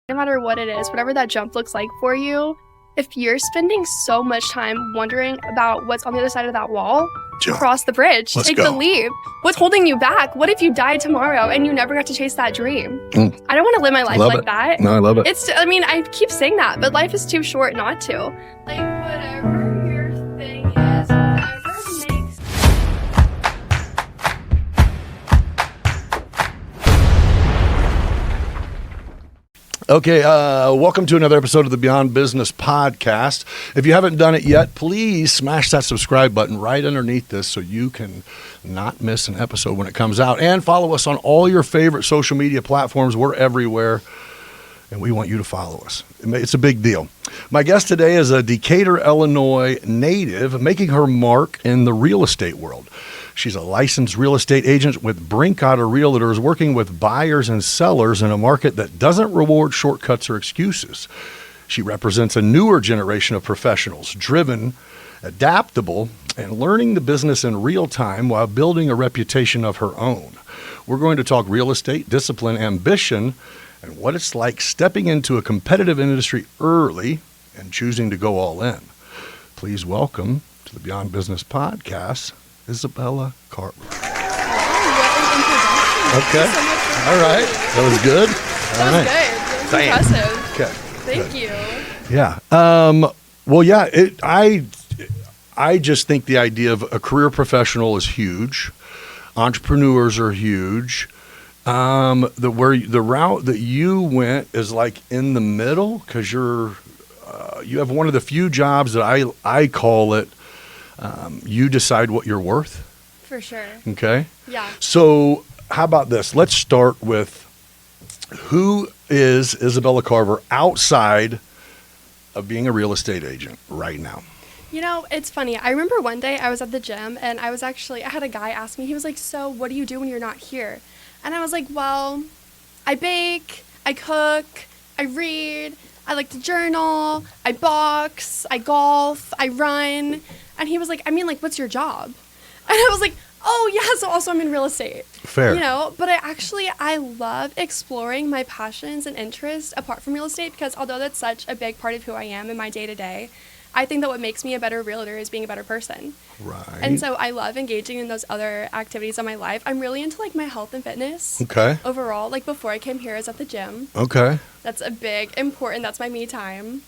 No matter what it is, whatever that jump looks like for you, if you're spending so much time wondering about what's on the other side of that wall, cross the bridge, take the leap. What's holding you back? What if you died tomorrow and you never got to chase that dream? I don't want to live my life like that. No, I love it. I keep saying that, but life is too short not to. Like, whatever your thing is, whatever makes... Okay, welcome to another episode of the Beyond Business Podcast. If you haven't done it yet, please smash that subscribe button right underneath this so you can not miss an episode when it comes out. And follow us on all your favorite social media platforms. We're everywhere, and we want you to follow us. It's a big deal. My guest today is a Decatur, Illinois native making her mark in the real estate world. She's a licensed real estate agent with Brinkotter Realtors, working with buyers and sellers in a market that doesn't reward shortcuts or excuses. She represents a newer generation of professionals, driven, adaptable, and learning the business in real time while building a reputation of her own. We're going to talk real estate, discipline, ambition, and what it's like stepping into a competitive industry early and choosing to go all in. Please welcome to the Beyond Business Podcast, Isabella Carver. Wow, what an introduction. Okay. Thank you so much for All right. That was good. That was good. That was impressive. Okay. Thank Good. you. Yeah. Well, yeah. I just think the idea of a career professional is huge. Entrepreneurs are huge. The route that you went is like in the middle because you have one of the few jobs that I call it. You decide what you're worth. For sure. Okay. Yeah. So how about this? Let's start with who is Isabella Carver outside of being a real estate agent right now? You know, it's funny. I remember one day I was at the gym and I had a guy ask me, he was like, "So what do you do when you're not here?" And I was like, "Well, I bake, I cook, I read, I like to journal, I box, I golf, I run." And he was like, "I mean, what's your job?" And I was like, "Oh, yeah, so also I'm in real estate." Fair. You know, but I love exploring my passions and interests apart from real estate because although that's such a big part of who I am in my day-to-day, I think that what makes me a better realtor is being a better person. Right. And so I love engaging in those other activities of my life. I'm really into my health and fitness. Okay. Overall, before I came here, I was at the gym. Okay. That's that's my me time.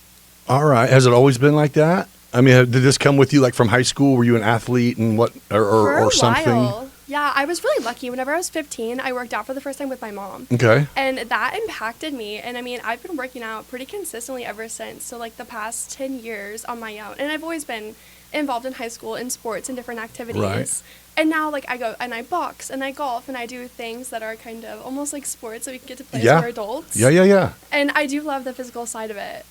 All right. Has it always been like that? I mean, did this come with you from high school? Were you an athlete and what, or something? For a while. Yeah, I was really lucky. Whenever I was 15, I worked out for the first time with my mom. Okay. And that impacted me. And I mean, I've been working out pretty consistently ever since. So the past 10 years on my own. And I've always been involved in high school in sports and different activities. Right. And now I go and I box and I golf and I do things that are kind of almost like sports that we can get to play as we're adults. Yeah. And I do love the physical side of it.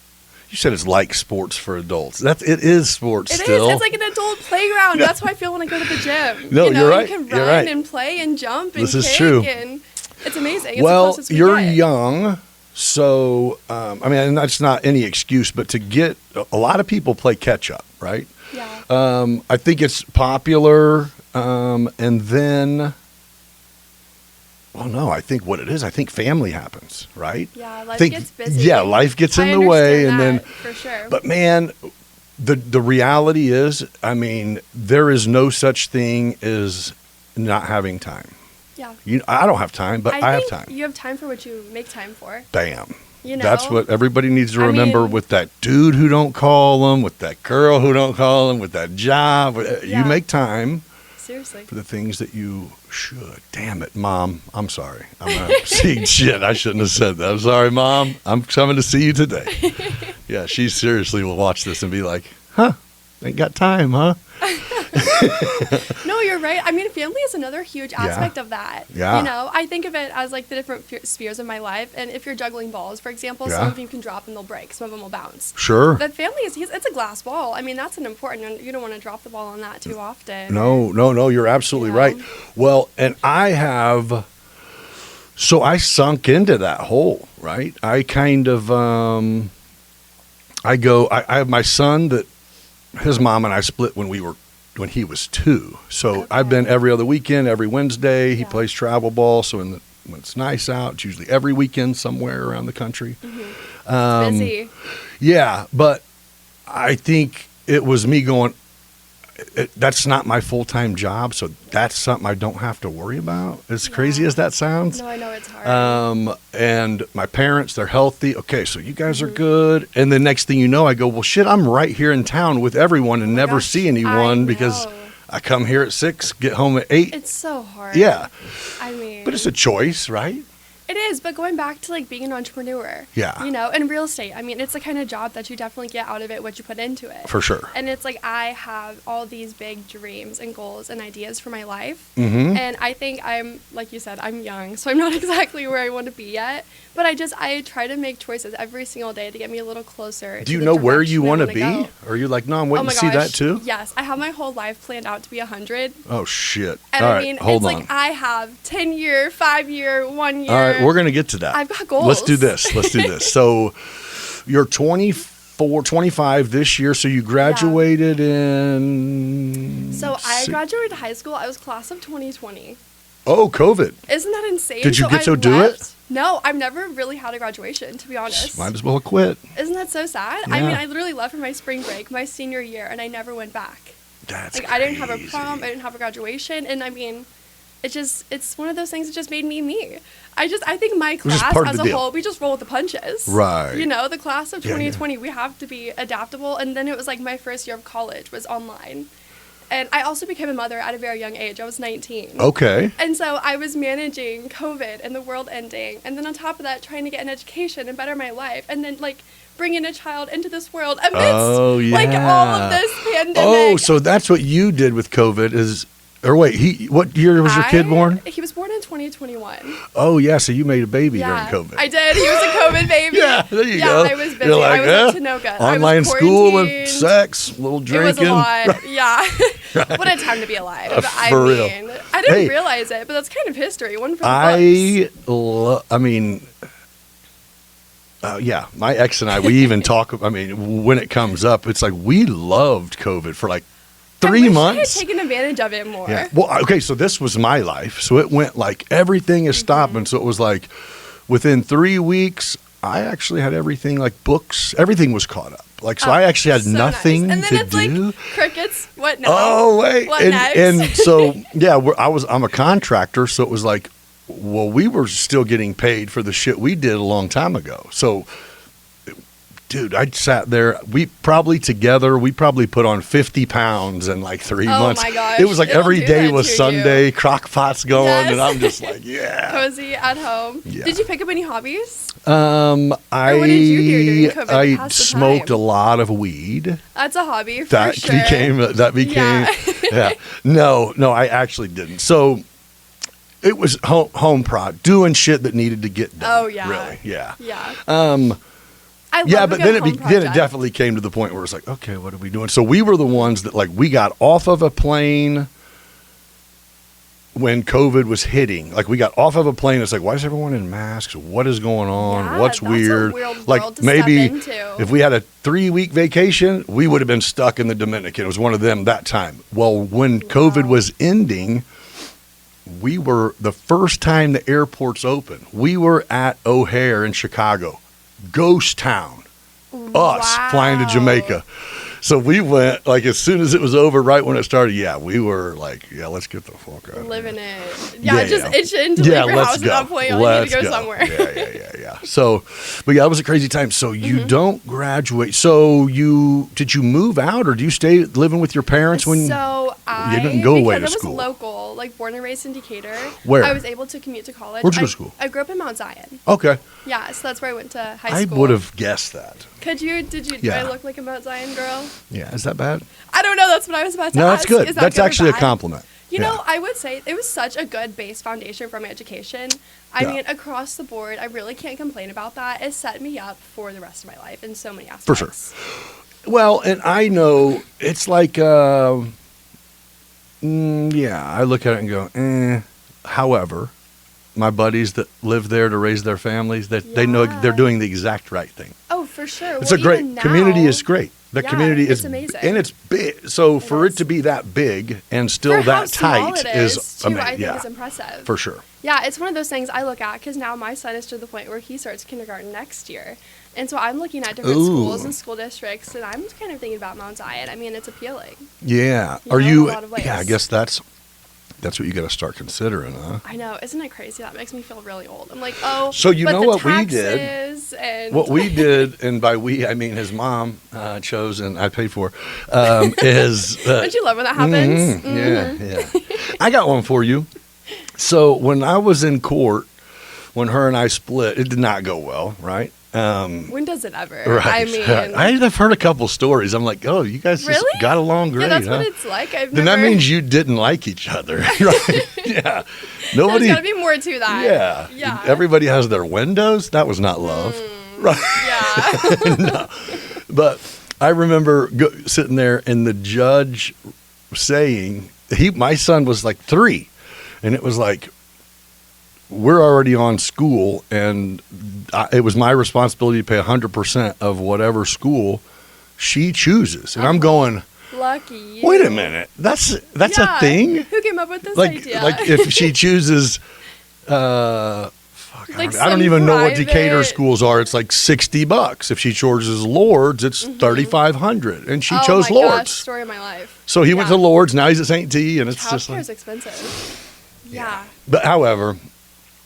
You said it's like sports for adults. It is sports It still. is. It's like an adult playground. That's how I feel when I go to the gym. No, you're right. You can You're run right. and play and jump and This is kick true. and it's amazing. It's the Well, closest we you're get. young, so and that's not any excuse, but to get a lot of people play catch up, right? Yeah. I think it's popular, and then. Well, no, I think what it is, I think family happens, right? Yeah, life gets busy. Yeah, life gets in the way, and then for sure. But man, the reality is, I mean, there is no such thing as not having time. Yeah. I don't have time, but I have think time. You have time for what you make time for. Bam. You know? That's what everybody needs to remember with that dude who don't call them, with that girl who don't call them, with that job. Yeah. You make time. Seriously. For the things that you should. Damn it, Mom. I'm sorry. Shit, I shouldn't have said that. I'm sorry, Mom. I'm coming to see you today. Yeah, she seriously will watch this and be like, ain't got time, huh? No, you're right. I mean, family is another huge aspect of that. Yeah. You know, I think of it as the different spheres of my life. And if you're juggling balls, for example, some of you can drop and they'll break. Some of them will bounce. Sure. But family it's a glass ball. I mean, that's an important, and you don't want to drop the ball on that too often. No, you're absolutely right. Well, and so I sunk into that hole, right? I kind of, I have my son that his mom and I split when he was 2. So I've been every other weekend, every Wednesday. He plays travel ball. So in when it's nice out. It's usually every weekend somewhere around the country. It's busy. Yeah, but I think it was me going, that's not my full-time job, so that's something I don't have to worry about. As crazy as that sounds. No, I know it's hard. And my parents, they're healthy. Okay, so you guys are good. And the next thing you know, I go, well, shit, I'm right here in town with everyone and never see anyone because I come here at 6, get home at 8. It's so hard. Yeah. I mean. But it's a choice, right? It is, but going back to like being an entrepreneur, Yeah. you know, and real estate, I mean, it's the kind of job that you definitely get out of it what you put into it. For sure. And it's like I have all these big dreams and goals and ideas for my life. Mm-hmm. And I think I'm, like you said, I'm young, so I'm not exactly where I want to be yet. But I try to make choices every single day to get me a little closer. Do you know where you want to be? Or are you like, no, I'm waiting to see that too? Yes, I have my whole life planned out to be 100. Oh, shit. And all I right, mean, hold it's on. like I have 10-year, 5-year, 1 year. All right, we're going to get to that. I've got goals. Let's do this. So you're 24, 25 this year. So you graduated in... So I graduated high school. I was class of 2020. Oh, COVID. Isn't that insane? Did you get to do it? No, I've never really had a graduation, to be honest. Might as well quit. Isn't that so sad? Yeah. I mean, I literally left for my spring break, my senior year, and I never went back. That's like, crazy. I didn't have a prom, I didn't have a graduation, and I mean, it's one of those things that just made me me. I think my class as a whole, we just roll with the punches. Right. You know, the class of 2020, we have to be adaptable, and then it was like my first year of college was online. And I also became a mother at a very young age. I was 19. Okay. And so I was managing COVID and the world ending. And then on top of that, trying to get an education and better my life. And then, like, bringing a child into this world amidst, like, all of this pandemic. Oh, so that's what you did with COVID is... Or wait, what year was your kid born? He was born in 2021. Oh, yeah, so you made a baby during COVID. I did. He was a COVID baby. Yeah, there you go. Yeah, I was busy. You're like, I was up to no good. Online school and sex, little drinking. It was a lot, yeah. What a time to be alive. For real. I didn't realize it, but that's kind of history. One for the books. Yeah, my ex and I, we even talk, when it comes up, it's like we loved COVID for like 3 months. I had taken advantage of it more. Yeah. Well, okay, so this was my life. So it went like everything is stopping. So it was like within 3 weeks, I actually had everything, like books, everything was caught up. Like, so I actually had nothing nice. And then to do. Like crickets. What now? Oh, wait. What next? And so, yeah, I'm a contractor. So it was like, well, we were still getting paid for the shit we did a long time ago. So, dude, I sat there. We probably put on 50 pounds in like 3 months. Oh my gosh. It was like every day was Sunday, you. crock pots going, and I'm just like, yeah. Cozy at home. Yeah. Did you pick up any hobbies? Or what did you do during COVID? I smoked a lot of weed. That's a hobby for That became yeah. No, I actually didn't. So it was home prod, doing shit that needed to get done. Oh yeah. Really, yeah. Yeah. But then it definitely came to the point where it's like, okay, what are we doing? So we were the ones that, like, we got off of a plane when COVID was hitting. Like, we got off of a plane. It's like, why is everyone in masks? What is going on? Yeah, what's weird? Like, maybe if we had a 3-week vacation, we would have been stuck in the Dominican. It was one of them that time. Well, when COVID was ending, we were the first time the airports opened. We were at O'Hare in Chicago. Ghost town. Us flying to Jamaica. So we went, like, as soon as it was over, right when it started, we were like, let's get the fuck out. Living it. Just itching to leave your house at that point. You need to go somewhere. Yeah. So, but yeah, it was a crazy time. So you don't graduate. So did you move out, or do you stay living with your parents when you didn't go away to school? Because I was local, like born and raised in Decatur. Where? I was able to commute to college. Where'd you go to school? I grew up in Mount Zion. Okay. Yeah, so that's where I went to high school. I would have guessed that. Could you? Did you? Do I look like a Mount Zion girl? Yeah, is that bad? I don't know. That's what I was about to ask. No, that's good. That's actually a bad? compliment. You know, I would say it was such a good base foundation for my education. I mean, across the board, I really can't complain about that. It set me up for the rest of my life in so many aspects. For sure. Well, and I know it's like, I look at it and go, However, my buddies that live there to raise their families, they know they're doing the exact right thing. Oh, for sure. It's a great community. Is great. The community is amazing, and it's big. So for it to be that big and still that tight is amazing. I think yeah, is impressive for sure. Yeah, it's one of those things I look at because now my son is to the point where he starts kindergarten next year, and so I'm looking at different schools and school districts, and I'm kind of thinking about Mount Zion. I mean, it's appealing. Yeah, are you? In a lot of ways. Yeah, I guess that's what you got to start considering, huh? I know, isn't it crazy? That makes me feel really old. I'm like, oh, so you know what we did? And what we did, and by we I mean his mom chose and I paid for, is. Don't you love when that happens? Yeah. I got one for you. So when I was in court, when her and I split, it did not go well, right? When does it ever? Right. I mean, I've heard a couple stories. I'm like, oh, you guys just got along great. Yeah, that's huh? what it's like. Then that means you didn't like each other, right? Yeah. Nobody. There's got to be more to that. Yeah. Everybody has their windows. That was not love, right? Yeah. No. But I remember sitting there and the judge saying, my son was like 3, and it was like, we're already on school, and it was my responsibility to pay 100% of whatever school she chooses. And I'm going, lucky you. Wait a minute, that's a thing? Who came up with this idea? Like if she chooses, I don't even know what Decatur schools are. It's like $60. If she chooses Lourdes, it's $3,500, and she chose Lourdes. Gosh, story of my life. So he went to Lourdes. Now he's at St. T, and it's just like is expensive. Yeah. But however,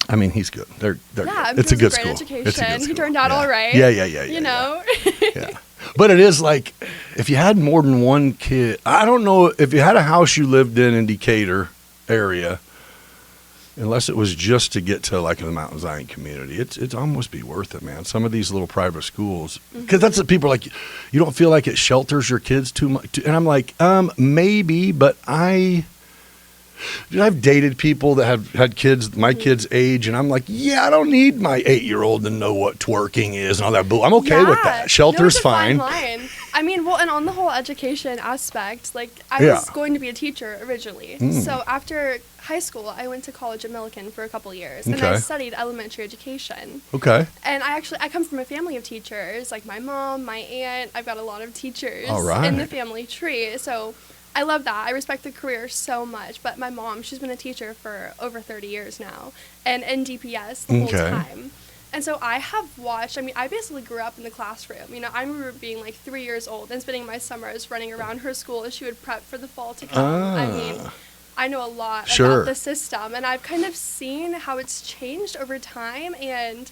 I mean, he's good. They're good. It's a good school. Education. He turned out all right. Yeah. You know. Yeah. But it is like, if you had more than one kid, I don't know if you had a house you lived in Decatur area, unless it was just to get to like the Mount Zion community, it's almost be worth it, man. Some of these little private schools, because that's what people are like, you don't feel like it shelters your kids too much. And I'm like, maybe, but I've dated people that have had kids, my kids' age, and I'm like, I don't need my 8-year-old to know what twerking is and all that. I'm okay with that. Shelter's fine. Fine. I mean, well, and on the whole education aspect, like I was going to be a teacher originally. So after high school, I went to college at Millikan for a couple years, and I studied elementary education. Okay. And I come from a family of teachers, like my mom, my aunt. I've got a lot of teachers in the family tree. So I love that. I respect the career so much. But my mom, she's been a teacher for over 30 years now, and in DPS the whole time. And so I have watched, I basically grew up in the classroom. You know, I remember being like 3 years old and spending my summers running around her school as she would prep for the fall to come. I mean, I know a lot about the system, and I've kind of seen how it's changed over time, and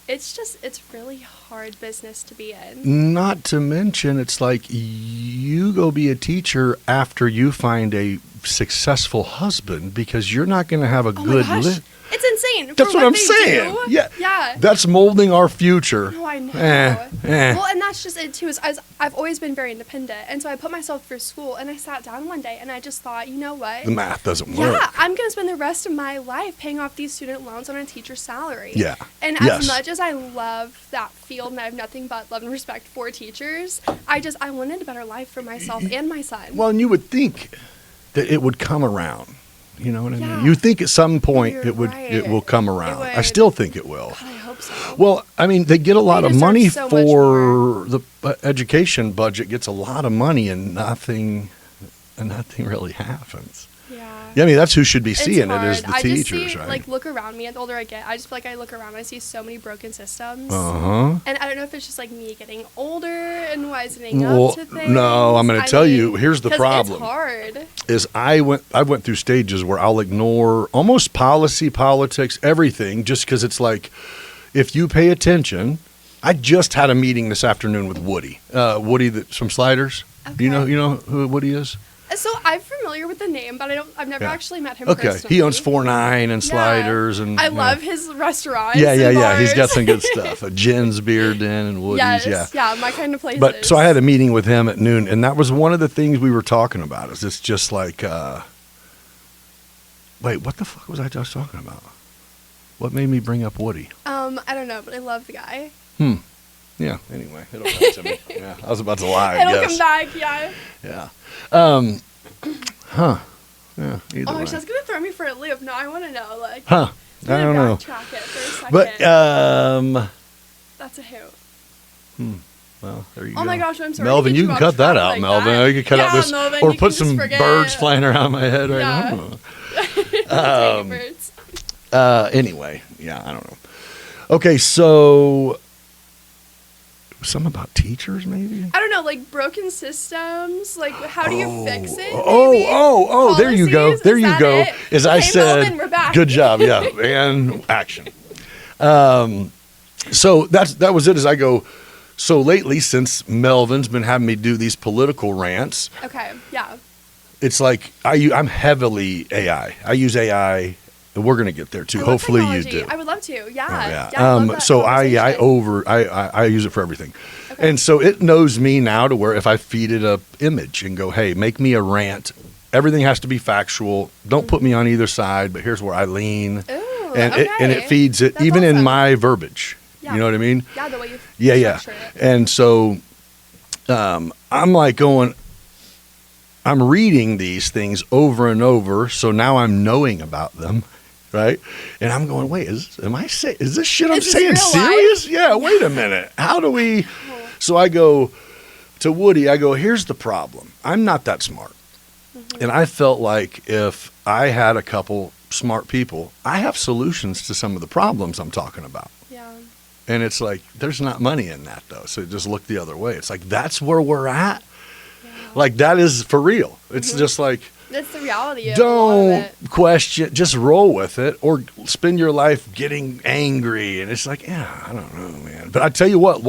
it's really hard business to be in. Not to mention, it's like you go be a teacher after you find a successful husband, because you're not going to have a good life. It's insane. That's what I'm saying. Yeah. That's molding our future. No, I know. Well, and that's just it too. I've always been very independent, and so I put myself through school, and I sat down one day, and I just thought, you know what? The math doesn't work. Yeah, I'm going to spend the rest of my life paying off these student loans on a teacher's salary. Yeah. And as much as I love that field, and I have nothing but love and respect for teachers, I wanted a better life for myself and my son. Well, and you would think that it would come around. You know what I mean? You think at some point it will come around. I still think it will. God, I hope so. Well, I mean, they get a lot of money for the education budget. Gets a lot of money, and nothing really happens. Yeah, I mean, that's who should be seeing it, is the teachers, right? Like, look around me. And the older I get, I just feel like I look around and I see so many broken systems. And I don't know if it's just like me getting older and wisening up to things. No, I'm going to tell you, here's the problem. It's hard. Is I went through stages where I'll ignore almost policy, politics, everything, just because it's like, if you pay attention. I just had a meeting this afternoon with Woody. Woody from Sliders. Okay. You know who Woody is? So I'm familiar with the name, but I've never actually met him personally. He owns 4-9 and Sliders, and I love his restaurants. Yeah. He's got some good stuff. A Jen's Beer Den and Woody's. Yeah, my kind of place. But so I had a meeting with him at noon, and that was one of the things we were talking about. Is it's just like, wait, what the fuck was I just talking about? What made me bring up Woody? I don't know, but I love the guy. Yeah, anyway, it'll come to me. Yeah, I was about to lie, It'll come back, yeah. Yeah. Yeah, either way. That's going to throw me for a loop. No, I want to know, like. I don't know. Backtrack it for a second. But, that's a who. Well, there you go. Oh my gosh, I'm sorry. Melvin, you can cut that out, Melvin. You can cut out this, Melvin, or you put can just some forget. birds flying around my head right now. Tiny birds. Anyway, yeah, I don't know. Okay, so something about teachers, maybe? I don't know, like broken systems. Like, how do you fix it? Oh, there you go. Policies? There Is you that go. it? As I Okay, said, Melvin, we're back. good job, yeah, and action. So that was it. As I go, so lately, since Melvin's been having me do these political rants, Okay, yeah. it's like I'm heavily AI. I use AI. And we're going to get there too. I love Hopefully you technology. do. I would love to. Yeah. Yeah. I love that So I conversation. use it for everything. Okay. And so it knows me now to where if I feed it a image and go, hey, make me a rant, everything has to be factual. Don't put me on either side, but here's where I lean. Ooh, and okay. it feeds it That's even in awesome. my verbiage. Yeah. You know what I mean? Yeah, the way you Yeah. structure it. And so I'm like going, I'm reading these things over and over, so now I'm knowing about them. Right, and I'm going. Wait, is this shit I'm Is this saying real serious? life? Yeah. Wait a minute. How do we? So I go to Woody. I go. Here's the problem. I'm not that smart, and I felt like if I had a couple smart people, I have solutions to some of the problems I'm talking about. Yeah. And it's like there's not money in that though. So just look the other way. It's like that's where we're at. Yeah. Like that is for real. It's just like. That's the reality of a lot of Don't it. question, just roll with it or spend your life getting angry. And it's like, yeah, I don't know, man. But I tell you what,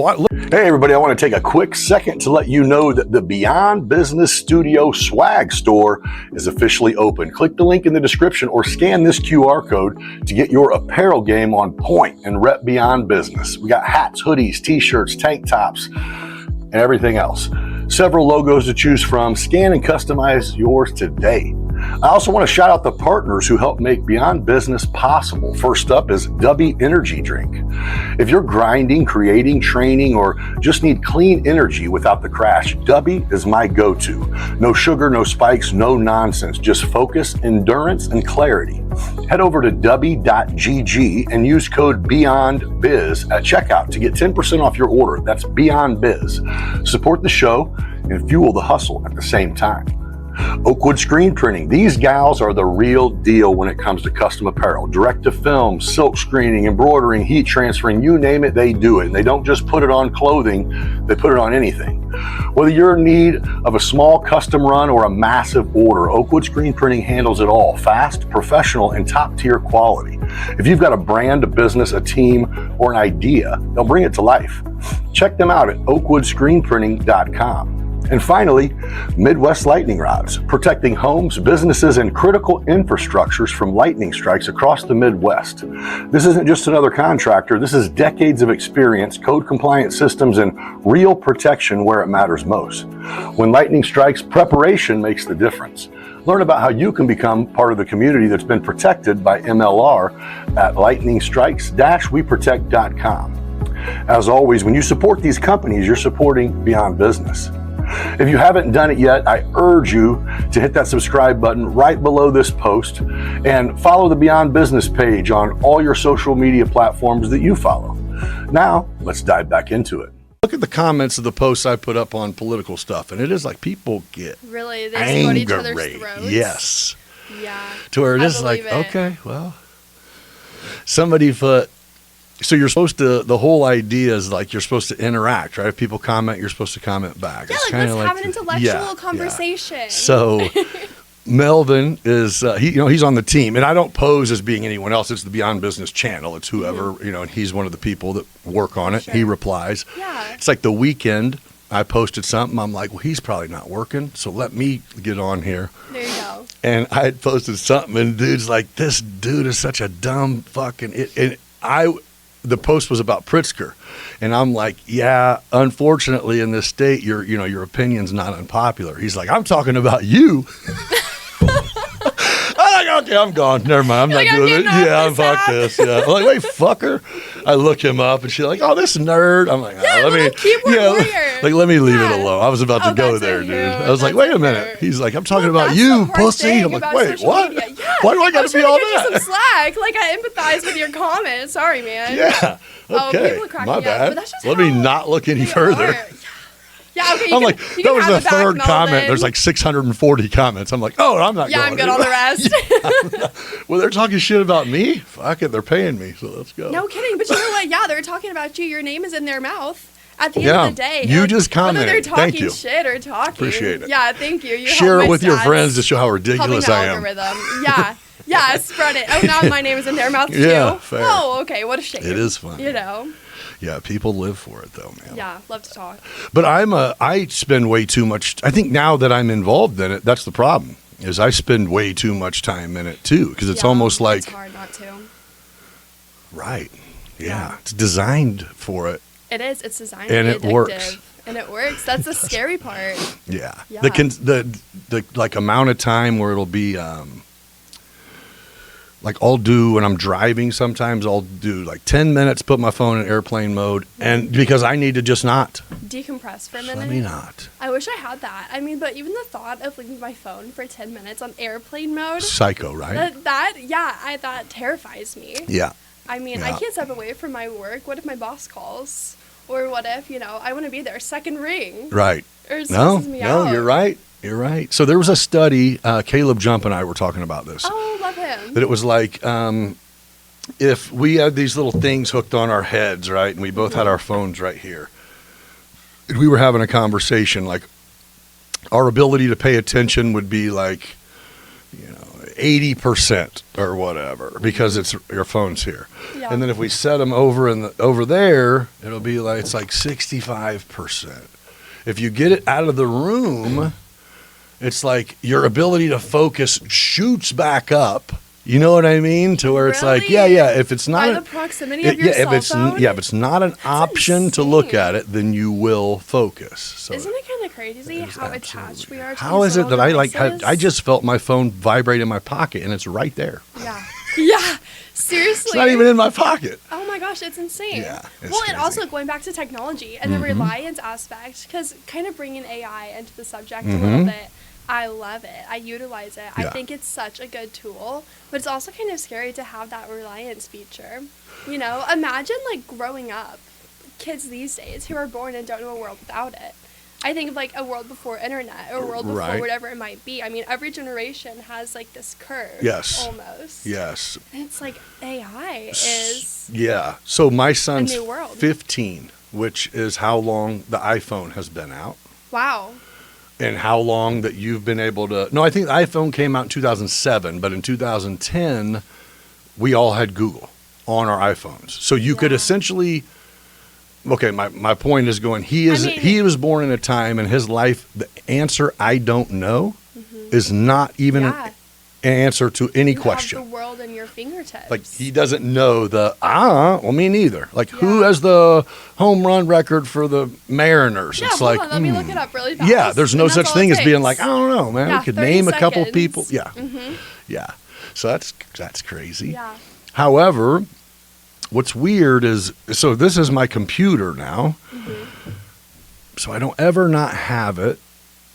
hey, everybody, I want to take a quick second to let you know that the Beyond Business Studio swag store is officially open. Click the link in the description or scan this QR code to get your apparel game on point and rep Beyond Business. We got hats, hoodies, t-shirts, tank tops, and everything else. Several logos to choose from. Scan and customize yours today. I also want to shout out the partners who help make Beyond Business possible. First up is Dubby Energy Drink. If you're grinding, creating, training, or just need clean energy without the crash, Dubby is my go-to. No sugar, no spikes, no nonsense. Just focus, endurance, and clarity. Head over to dubby.gg and use code BeyondBiz at checkout to get 10% off your order. That's BeyondBiz. Support the show and fuel the hustle at the same time. Oakwood Screen Printing. These gals are the real deal when it comes to custom apparel. Direct to film, silk screening, embroidering, heat transferring, you name it, they do it. And they don't just put it on clothing, they put it on anything. Whether you're in need of a small custom run or a massive order, Oakwood Screen Printing handles it all. Fast, professional, and top-tier quality. If you've got a brand, a business, a team, or an idea, they'll bring it to life. Check them out at oakwoodscreenprinting.com. And finally, Midwest Lightning Rods, protecting homes, businesses, and critical infrastructures from lightning strikes across the Midwest. This isn't just another contractor. This is decades of experience, code-compliant systems, and real protection where it matters most. When lightning strikes, preparation makes the difference. Learn about how you can become part of the community that's been protected by MLR at lightningstrikes-weprotect.com. As always, when you support these companies, you're supporting Beyond Business. If you haven't done it yet, I urge you to hit that subscribe button right below this post and follow the Beyond Business page on all your social media platforms that you follow. Now, let's dive back into it. Look at the comments of the posts I put up on political stuff, and it is like people get Really? They just go to each other's angry. throats? Yes. Yeah. To where it I is like, believe it. okay, well, somebody put. So you're supposed to, the whole idea is like you're supposed to interact, right? If people comment, you're supposed to comment back. Yeah, It's like kinda let's have an intellectual yeah. conversation. So Melvin is, he's on the team, and I don't pose as being anyone else. It's the Beyond Business channel. It's whoever, and he's one of the people that work on it. Sure. He replies. Yeah. It's like the weekend I posted something. I'm like, well, he's probably not working, so let me get on here. There you go. And I had posted something, and dude's like, this dude is such a dumb fucking. The post was about Pritzker, and I'm like, yeah, unfortunately in this state, your opinion's not unpopular. He's like, I'm talking about you. I'm like, okay, I'm gone. Never mind. I'm You're not like, doing it. I'm getting Yeah, off I'm this fuck app. this. Yeah. I'm like, wait, fucker. I look him up and she's like, oh, this nerd. I'm like, oh, Yeah, let me, little keyboard warrior. like, let me leave it Yeah. alone. I was about to Oh, go that's a there, dude. hoot. I was like, That's wait a minute. hoot. He's like, I'm talking Well, about that's you, the hard pussy. thing I'm like, about wait, social what? media. Yeah. Why do I got was to be trying all to give you that? some slack. Like, I empathize with your comments. Sorry, man. Yeah. Oh, Okay. people are cracking My up, bad. but that's just Let me how not look any they further. are. Yeah, okay. I'm like, you that can was have the it back, third comment. Melvin. There's like 640 comments. I'm like, oh, I'm not Yeah, going. I'm good on the rest. Well, they're talking shit about me. Fuck it, they're paying me, so let's go. No kidding. But you know what? Yeah, they're talking about you. Your name is in their mouth. At the Yeah, end of the day, you like, just whether commented. they're talking Thank you. shit or talking. Appreciate it. Yeah, thank you. You Share help it my with your stats, friends to show how helping ridiculous the I am. algorithm. Yeah, yeah, spread it. Oh, now my name is in their mouth too. Yeah, fair. Oh, okay. What a shame. It is funny. You know. Yeah, people live for it though, man. Yeah, love to talk. But I spend way too much. I think now that I'm involved in it, that's the problem. Is I spend way too much time in it too, because it's Yeah, almost like it's hard not to. right. Yeah, Yeah. it's designed for it. It is. It's designed And to it be addictive. works. And it works. That's the scary part. Yeah. Yeah. The like amount of time where it'll be like I'll do when I'm driving sometimes I'll do like 10 minutes, put my phone in airplane mode, and because I need to just not. Decompress for a Just minute. let me not. I wish I had that. I mean, but even the thought of leaving my phone for 10 minutes on airplane mode, Psycho, right? that terrifies me. Yeah. I mean, Yeah. I can't step away from my work. What if my boss calls? Or what if, I want to be there, second ring? Right. Or it No, stresses me out. you're right. You're right. So there was a study, Caleb Jump and I were talking about this. Oh, love him. That it was like if we had these little things hooked on our heads, right, and we both had our phones right here, and we were having a conversation, like our ability to pay attention would be like, 80% or whatever, because it's your phone's here. Yeah. And then if we set them over there, it'll be like it's like 65%. If you get it out of the room, it's like your ability to focus shoots back up. You know what I mean? To where it's like, Really? yeah. If it's not By the proximity of your cell phone? if it's not an option to look at it, then you will focus. So Isn't it kind of crazy it is how attached absolutely- we are to How these is it that little I devices? just felt my phone vibrate in my pocket and it's right there. Yeah. Yeah. Seriously. It's not even in my pocket. Oh my gosh, it's insane. Yeah, it's well, and crazy. also going back to technology and the reliance aspect, because kind of bringing AI into the subject a Mm-hmm. little bit, I love it. I utilize it. I Yeah. think it's such a good tool, but it's also kind of scary to have that reliance feature. Imagine like growing up, kids these days who are born and don't know a world without it. I think of like a world before internet or a world before Right. whatever it might be. I mean, every generation has like this curve. Yes. Almost. Yes. And it's like AI is. Yeah. So my son's new world. 15, which is how long the iPhone has been out. Wow. And how long that you've been able to... No, I think the iPhone came out in 2007, but in 2010, we all had Google on our iPhones. So you could Yeah. essentially... Okay, my point is going, he was born in a time in his life, the answer I don't know is not even Yeah. an answer to any You question. have the world in your fingertips. Like he doesn't know well, me neither. Like who Yeah. has the home run record for the Mariners? Yeah, it's hold like on, let me look it up really fast. Yeah, there's no And such that's all thing it as being takes. like I don't know, man. Yeah, we could 30 name a couple seconds. people. Yeah, yeah. So that's crazy. Yeah. However, what's weird is so this is my computer now, so I don't ever not have it,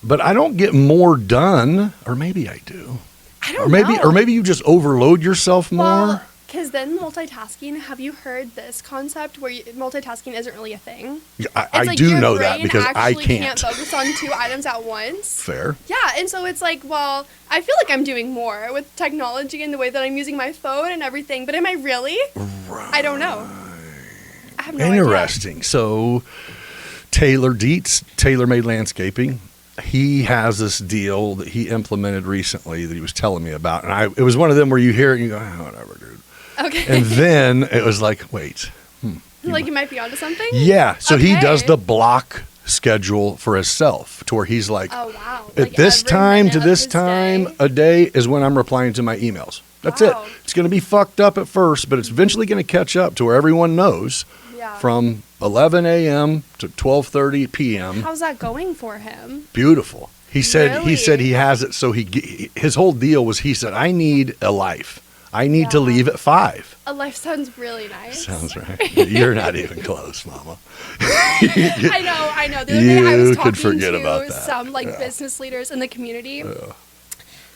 but I don't get more done, or maybe I do. I don't know. Or maybe you just overload yourself more. Well, because then multitasking, have you heard this concept where multitasking isn't really a thing? Yeah, It's I like do your know that brain because I actually can't. focus on two items at once. Fair. Yeah, and so it's like, well, I feel like I'm doing more with technology and the way that I'm using my phone and everything, but am I really? I don't know. I have no idea. Interesting. So Taylor Dietz, Taylor Made Landscaping, he has this deal that he implemented recently that he was telling me about. And it was one of them where you hear it and you go, whatever, dude. Okay. And then it was like, wait. Like you might be onto something? Yeah. So he Okay. does the block schedule for himself to where he's like, Oh, wow. at Like this every time to minute of this his time day? a day is when I'm replying to my emails. That's Wow. it. It's going to be fucked up at first, but it's eventually going to catch up to where everyone knows Yeah. from 11 a.m. to 12:30 p.m. How's that going for him? Beautiful. He said Really? he has it. So his whole deal was, he said, I need a life. I need to Yeah. leave at 5. A life sounds really nice. Sounds right. You're not even close, Mama. I know. The other day I was You talking could forget to about that. some business leaders in the community.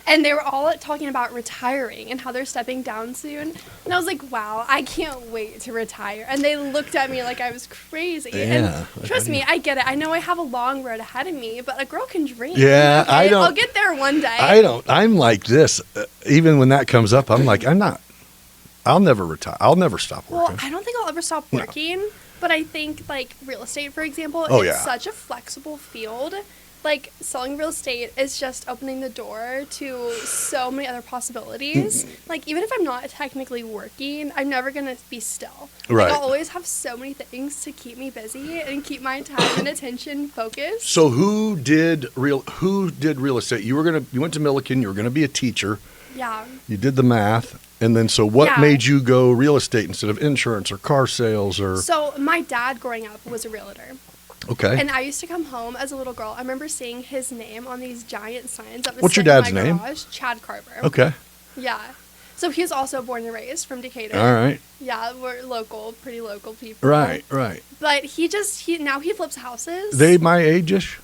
And they were all talking about retiring and how they're stepping down soon. And I was like, wow, I can't wait to retire. And they looked at me like I was crazy. Yeah. And trust me, I get it. I know I have a long road ahead of me, but a girl can dream. Yeah, okay? I don't. I'll get there one day. I don't. I'm like this. Even when that comes up, I'm like, I'm not. I'll never retire. I'll never stop Well, working. I don't think I'll ever stop working. But I think, real estate, for example, Oh, it's yeah. such a flexible field. Selling real estate is just opening the door to so many other possibilities. Even if I'm not technically working, I'm never going to be still. Right. I'll always have so many things to keep me busy and keep my time and attention focused. So who did real estate? You went to Milliken. You were going to be a teacher. Yeah. You did the math. And then, so what Yeah. made you go real estate instead of insurance or car sales or? So my dad growing up was a realtor. Okay. And I used to come home as a little girl. I remember seeing his name on these giant signs that was What's your sitting in dad's my name? garage. Chad Carver. Okay. Yeah. So he was also born and raised from Decatur. All right. Yeah, we're pretty local people. Right. But now he flips houses. They my age-ish?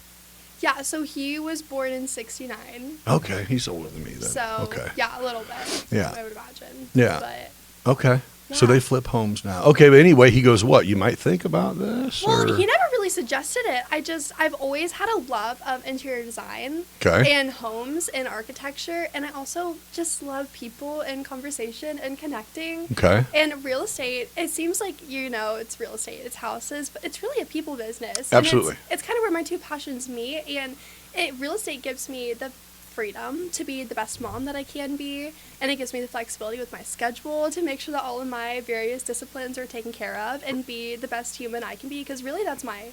Yeah, so he was born in 69. Okay. He's older than me then. So, okay. yeah, a little bit. Yeah. I would imagine. Yeah. But, Okay. So Yeah. they flip homes now. Okay, but anyway, he goes, what? You might think about this? well, or? he never really suggested it. I've always had a love of interior design Okay. and homes and architecture. And I also just love people and conversation and connecting. Okay. And real estate, it seems like, it's real estate, it's houses, but it's really a people business. And Absolutely. It's kind of where my two passions meet. And real estate gives me the freedom to be the best mom that I can be. And it gives me the flexibility with my schedule to make sure that all of my various disciplines are taken care of and be the best human I can be. Because really that's my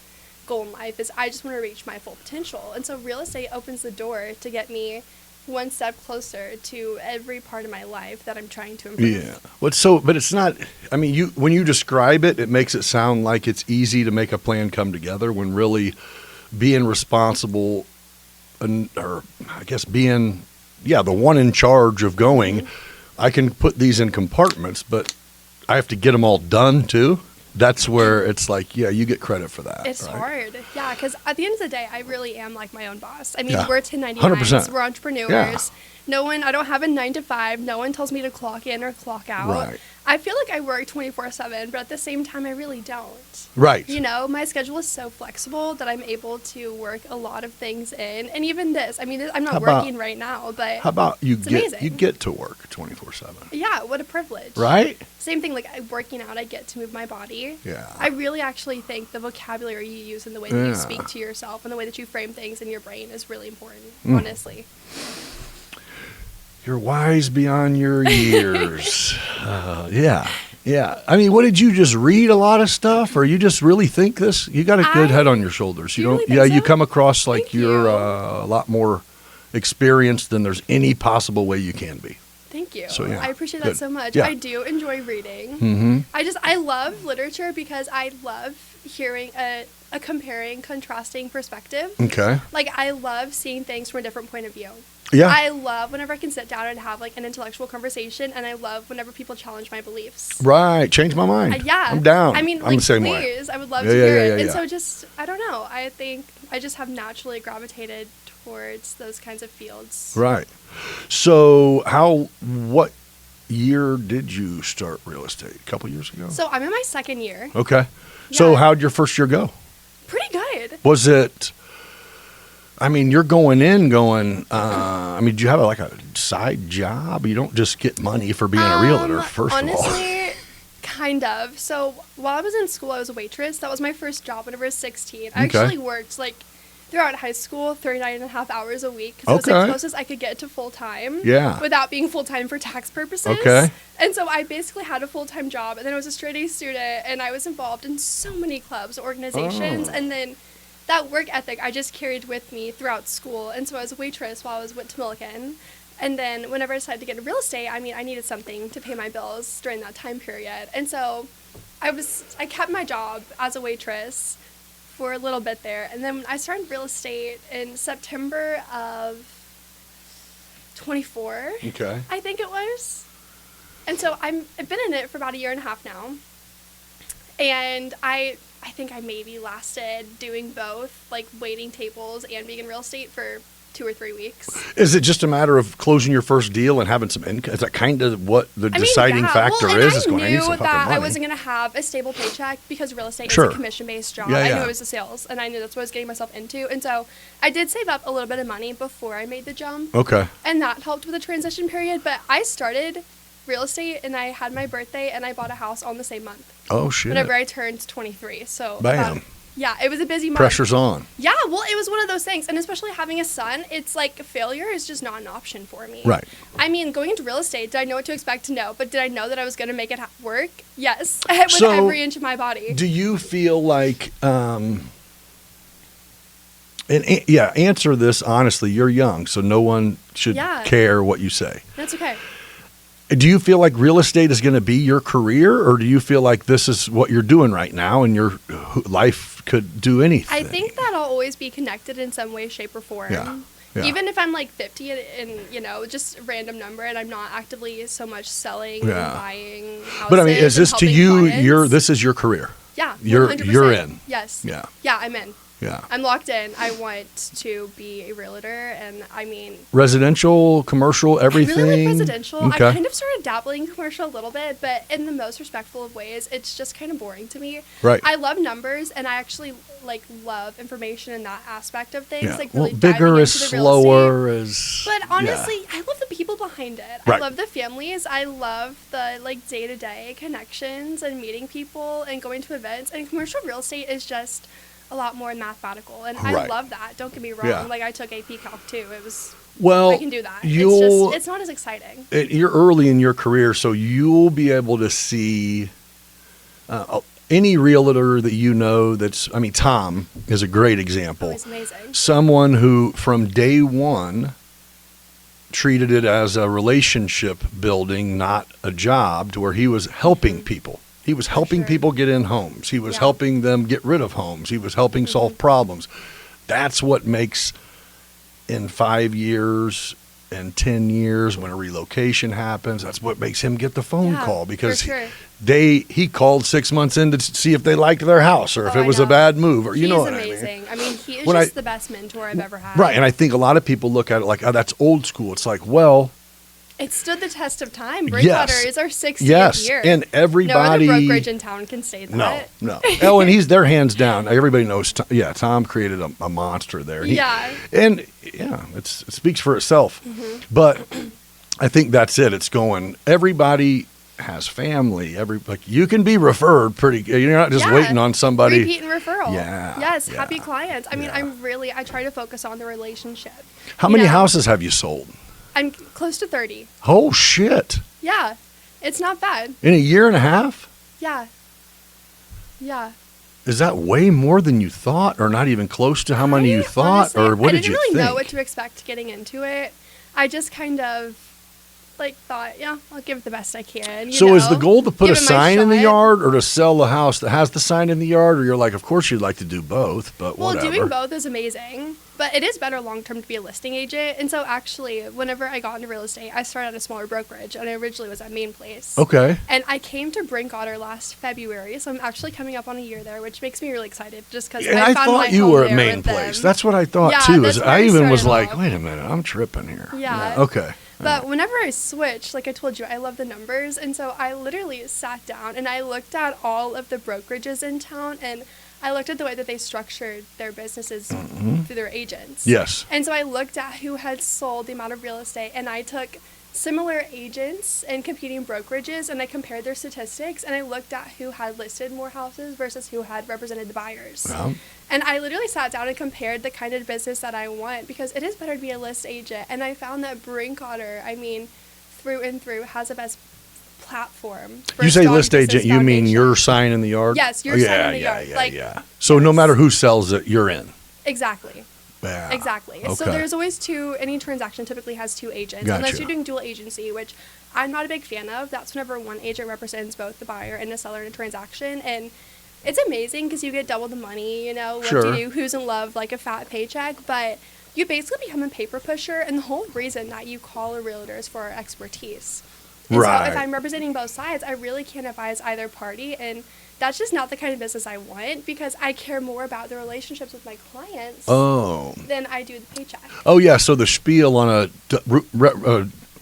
goal in life, is I just want to reach my full potential. And so real estate opens the door to get me one step closer to every part of my life that I'm trying to improve. Yeah. But it's not, I mean, when you describe it, it makes it sound like it's easy to make a plan come together, when really being responsible or I guess being, the one in charge of going, I can put these in compartments, but I have to get them all done too. That's where it's like, you get credit for that. It's right? hard. Yeah, because at the end of the day, I really am like my own boss. I mean, Yeah. we're 1099s. 100%. We're entrepreneurs. Yeah. I don't have a 9 to 5. No one tells me to clock in or clock out. Right. I feel like I work 24/7, but at the same time, I really don't. Right. My schedule is so flexible that I'm able to work a lot of things in. And even this, I mean, I'm not How about- working right now, but How about you amazing. get to work 24/7? yeah, what a privilege. Right? Same thing, working out, I get to move my body. Yeah. I really actually think the vocabulary you use and the way that you Yeah. speak to yourself and the way that you frame things in your brain is really important, Mm. honestly. You're wise beyond your years. Yeah. I mean, what did you just read a lot of stuff, or you just really think this? You got a good head on your shoulders. Do you really think You so? come across like Thank you're you. a lot more experienced than there's any possible way you can be. Thank you. So, yeah, I appreciate good. that so much. Yeah. I do enjoy reading. Mm-hmm. I love literature because I love hearing a comparing, contrasting perspective. Okay. I love seeing things from a different point of view. Yeah. I love whenever I can sit down and have an intellectual conversation, and I love whenever people challenge my beliefs. Right. Change my mind. Yeah. I'm down. I mean, I'm the same way. please, I would love Yeah, to yeah, hear yeah, it. yeah, And yeah. so I don't know. I think I just have naturally gravitated towards those kinds of fields. Right. So what year did you start real estate? A couple years ago? So I'm in my second year. Okay. So Yeah. how'd your first year go? Pretty good. Was it, I mean, you're going, do you have a side job? You don't just get money for being a realtor, first of all. Honestly, kind of. So while I was in school, I was a waitress. That was my first job whenever I was 16. I Okay. actually worked throughout high school, 39 and a half hours a week. 'Cause it was the Okay. closest I could get to full time. Yeah. Without being full time for tax purposes. Okay. And so I basically had a full time job, and then I was a straight A student, and I was involved in so many clubs, organizations, Oh. and then that work ethic I just carried with me throughout school. And so I was a waitress while I was with Milliken. And then whenever I decided to get into real estate, I needed something to pay my bills during that time period. And so I kept my job as a waitress for a little bit there. And then I started real estate in September of 24. Okay. I think it was. And so I've been in it for about a year and a half now. And I think I maybe lasted doing both, like waiting tables and being in real estate for 2 or 3 weeks. Is it just a matter of closing your first deal and having some income? Is that kind of what the deciding factor is? It's going, I need some fucking money. I wasn't going to have a stable paycheck because real estate Sure. is a commission-based job. Yeah, I yeah. knew it was a sales, and I knew that's what I was getting myself into. And so I did save up a little bit of money before I made the jump. Okay. And that helped with the transition period. But I started real estate, and I had my birthday, and I bought a house on the same month. Oh, shit. Whenever I turned 23. So Bam. yeah, it was a busy month. Pressure's on. Yeah, well, it was one of those things. And especially having a son, it's like failure is just not an option for me. Right. I mean, going into real estate, did I know what to expect? No. But did I know that I was going to make it work? Yes. With So, every inch of my body. Do you feel like, answer this honestly. You're young, so no one should care what you say. That's okay. Do you feel like real estate is going to be your career, or do you feel like this is what you're doing right now and your life could do anything? I think that I'll always be connected in some way, shape, or form. Yeah. Even if I'm like 50 and just a random number and I'm not actively so much selling and buying houses. But I mean, is this to you, clients. This is your career? Yeah. You're 100%. in. Yes. Yeah. Yeah, I'm in. Yeah. I'm locked in. I want to be a realtor, and I mean... Residential, commercial, everything? I really like residential. Okay. I kind of started dabbling in commercial a little bit, but in the most respectful of ways, it's just kind of boring to me. Right. I love numbers, and I actually love information in that aspect of things. Yeah. Like really bigger is into the real slower estate. is... But honestly, I love the people behind it. Right. I love the families. I love the day-to-day connections and meeting people and going to events. And commercial real estate is just a lot more mathematical, and I love that. Don't get me wrong. Yeah. Like I took AP Calc too. It was I can do that. It's not as exciting. You're early in your career, so you'll be able to see any realtor that you know. Tom is a great example. Oh, he's amazing. Someone who from day one treated it as a relationship building, not a job, to where he was helping people. He was helping people get in homes. He was helping them get rid of homes. He was helping solve problems. That's what makes, in 5 years and 10 years, when a relocation happens, that's what makes him get the phone call, because he called 6 months in to see if they liked their house or if it was a bad move, or He's what amazing. I mean, he is just the best mentor I've ever had. Right, and I think a lot of people look at it like, oh, that's old school. It's like, well... It stood the test of time. Bridgewater is our 60th year. And everybody... No other brokerage in town can say that. No. Oh, and he's their hands down. Everybody knows. Tom created a monster there. It speaks for itself. Mm-hmm. But I think that's it. It's going. Everybody has family. You can be referred pretty. You're not just waiting on somebody. Repeat and referral. Yeah. Yes. Yeah. Happy clients. I mean, I try to focus on the relationship. How many houses have you sold? I'm close to 30. Oh, shit. Yeah. It's not bad. In a year and a half? Yeah. Yeah. Is that way more than you thought, or not even close to how many you thought? Honestly, or what did you think? I didn't really know what to expect getting into it. I just kind of thought, I'll give it the best I can. So is the goal to put a sign in the yard, or to sell a house that has the sign in the yard? Or you're like, of course you'd like to do both, but whatever. Well, doing both is amazing. But it is better long-term to be a listing agent. And so actually, whenever I got into real estate, I started at a smaller brokerage, and I originally was at Main Place. Okay. And I came to Brinkotter last February, so I'm actually coming up on a year there, which makes me really excited, just because I found thought you were at Main Place. That's what I thought, too. I even was like, wait a minute, I'm tripping here. Yeah. Okay. But whenever I switched, like I told you, I love the numbers. And so I literally sat down and I looked at all of the brokerages in town, and I looked at the way that they structured their businesses through their agents. Yes. And so I looked at who had sold the amount of real estate, and I took similar agents and competing brokerages, and I compared their statistics, and I looked at who had listed more houses versus who had represented the buyers. Yeah. And I literally sat down and compared the kind of business that I want, because it is better to be a list agent. And I found that Brinkotter, through and through, has the best platform. You say list agent, you mean your sign in the yard? Yes, your sign in the yard. Yeah. So no matter who sells it, you're in. Exactly. Yeah. Exactly. Okay. So there's always any transaction typically has two agents, unless you're doing dual agency, which I'm not a big fan of. That's whenever one agent represents both the buyer and the seller in a transaction. And it's amazing because you get double the money, you know, Sure. who's in love, like a fat paycheck, but you basically become a paper pusher, and the whole reason that you call a realtor is for expertise. And Right. so if I'm representing both sides, I really can't advise either party, and that's just not the kind of business I want because I care more about the relationships with my clients than I do the paycheck. Oh, yeah. So the spiel on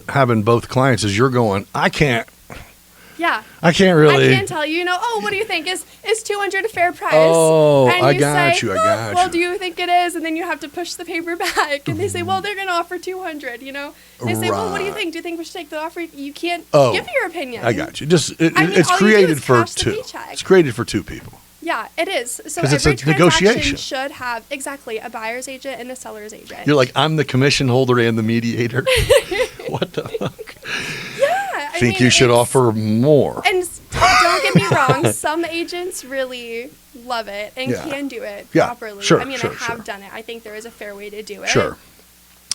having both clients is you're going, I can't really. I can't tell you, oh, what do you think? Is 200 a fair price? Oh, and I you got say, you. I got well, you. do you think it is? And then you have to push the paper back. And they say, well, they're going to offer 200, They say, well, what do you think? Do you think we should take the offer? You can't give your opinion. I got you. all It's you do created is for cash the two. paycheck. It's created for two people. Yeah, it is. So 'Cause it's every a transaction negotiation. should have, exactly, a buyer's agent and a seller's agent. You're like, I'm the commission holder and the mediator. What the fuck? Yeah. Think you should offer more. And don't get me wrong, some agents really love it and can do it properly. Sure, I mean, sure, I have sure. done it. I think there is a fair way to do it. Sure.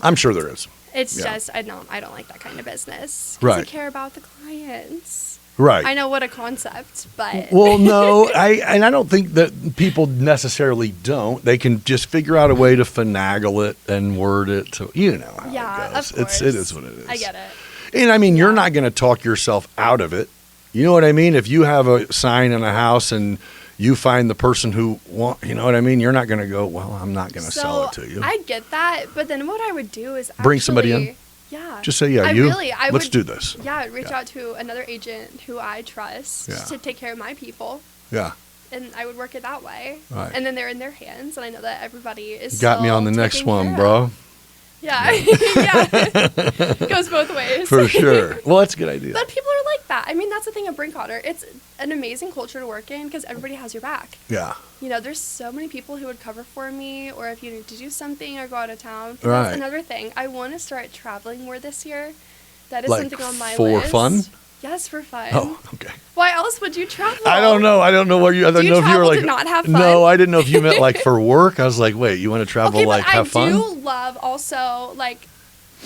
I'm sure there is. It's Yeah. just, I don't like that kind of business. 'Cause Right. I care about the clients. Right. I know what a concept, but. Well, no, I don't think that people necessarily don't. They can just figure out a way to finagle it and word it to, how Yeah, it goes. of course. It is what it is. I get it. And I mean, you're not going to talk yourself out of it. You know what I mean? If you have a sign in a house and you find the person who you know what I mean? You're not going to go, well, I'm not going to sell it to you. I get that, but then what I would do is Bring somebody in? Yeah. Just say, I let's do this. Yeah, I'd reach out to another agent who I trust to take care of my people. Yeah. And I would work it that way. Right. And then they're in their hands, and I know that everybody is Got me still on the next taken one, care bro. of. Yeah. Yeah. Goes both ways. For sure. Well, that's a good idea. But people are like that. I mean, that's the thing of Brinkotter. It's an amazing culture to work in because everybody has your back. Yeah. There's so many people who would cover for me, or if you need to do something or go out of town. Right. That's another thing. I want to start traveling more this year. That is Like something on my for list. fun? Yes, for fun. Oh, okay. Why else would you travel? I don't know. I don't know where you. I don't Do you know if you were travel like. to not have fun? No, I didn't know if you meant like for work. I was like, wait, you want to travel Okay, like but have fun? I do love also like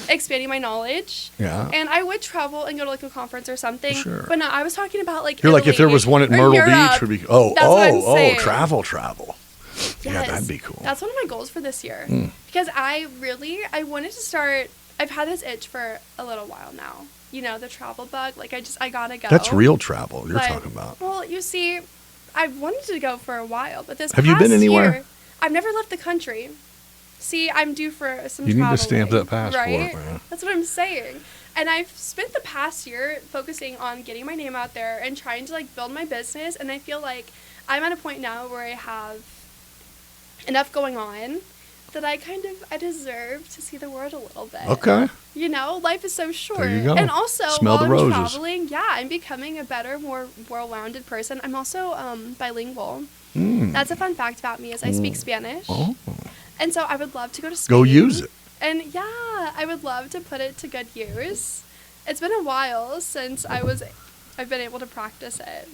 expanding my knowledge. Yeah. And I would travel and go to like a conference or something. Sure. But no, I was talking about like You're like if there was one at or Myrtle Europe. Beach would be. That's what I'm saying. Travel. Yes. Yeah, that'd be cool. That's one of my goals for this year. Because I wanted to start, I've had this itch for a little while now. The travel bug. Like I gotta go. That's real travel you're But- talking about. Well, you see, I've wanted to go for a while, but this Have you been past anywhere? year, I've never left the country. See, I'm due for some You need to traveling, stamp that passport, right? man. That's what I'm saying. And I've spent the past year focusing on getting my name out there and trying to like build my business. And I feel like I'm at a point now where I have enough going on that I deserve to see the world a little bit. Okay. Life is so short. There you go. And also, Smell while the I'm roses. traveling, I'm becoming a better, more well-rounded person. I'm also bilingual. Mm. That's a fun fact about me is I speak Spanish. Oh. And so I would love to go to Spain. Go use it. And I would love to put it to good use. It's been a while since I've been able to practice it.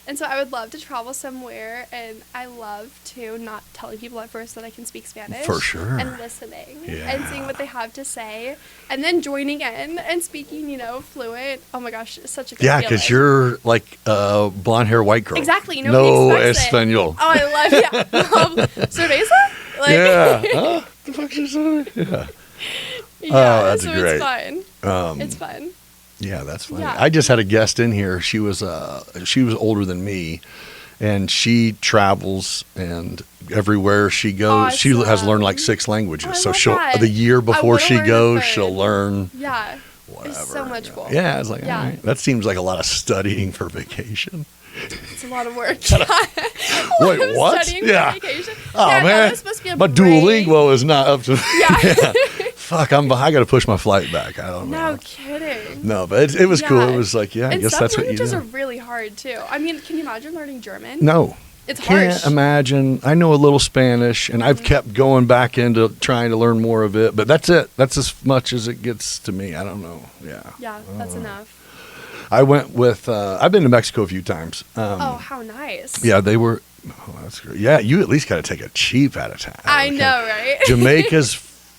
And so I would love to travel somewhere, and I love to not telling people at first that I can speak Spanish. For sure. And listening Yeah. and seeing what they have to say, and then joining in and speaking, fluent. Oh my gosh, it's such a good Yeah, feeling. because you're like a blonde hair white girl. Exactly. No Nobody expects Espanol. it. Oh, I love it. Cerveza? Like, Yeah. Huh? The fuck's you saying? Yeah. yeah, that's so great. it's fun. It's fun. Yeah, that's funny. Yeah. I just had a guest in here. She was older than me, and she travels, and everywhere she goes, she has Awesome. learned like 6 languages. Oh, I so love she'll that. the year I before wanna she learn a goes, third. she'll learn Yeah. whatever. It's so much cool. Yeah, it's like Yeah. all right. That seems like a lot of studying for vacation. It's a lot of work. Wait, what? Studying Yeah. for vacation. Oh yeah, no, man, it was supposed to be a my break. Duolingo is not up to. Yeah. Fuck, I got to push my flight back. I don't know. No kidding. No, but it was cool. Yeah. It was like, yeah, I And guess some that's what you languages do. are really hard too. I mean, can you imagine learning German? No. It's Can't harsh. imagine. I know a little Spanish, and I've kept going back into trying to learn more of it, but that's it. That's as much as it gets to me. I don't know. Yeah. Yeah, that's enough. I went with, I've been to Mexico a few times. Oh, how nice. Yeah, they were, that's great. Yeah, you at least got to take a cheap out of town. I know, right? Jamaica's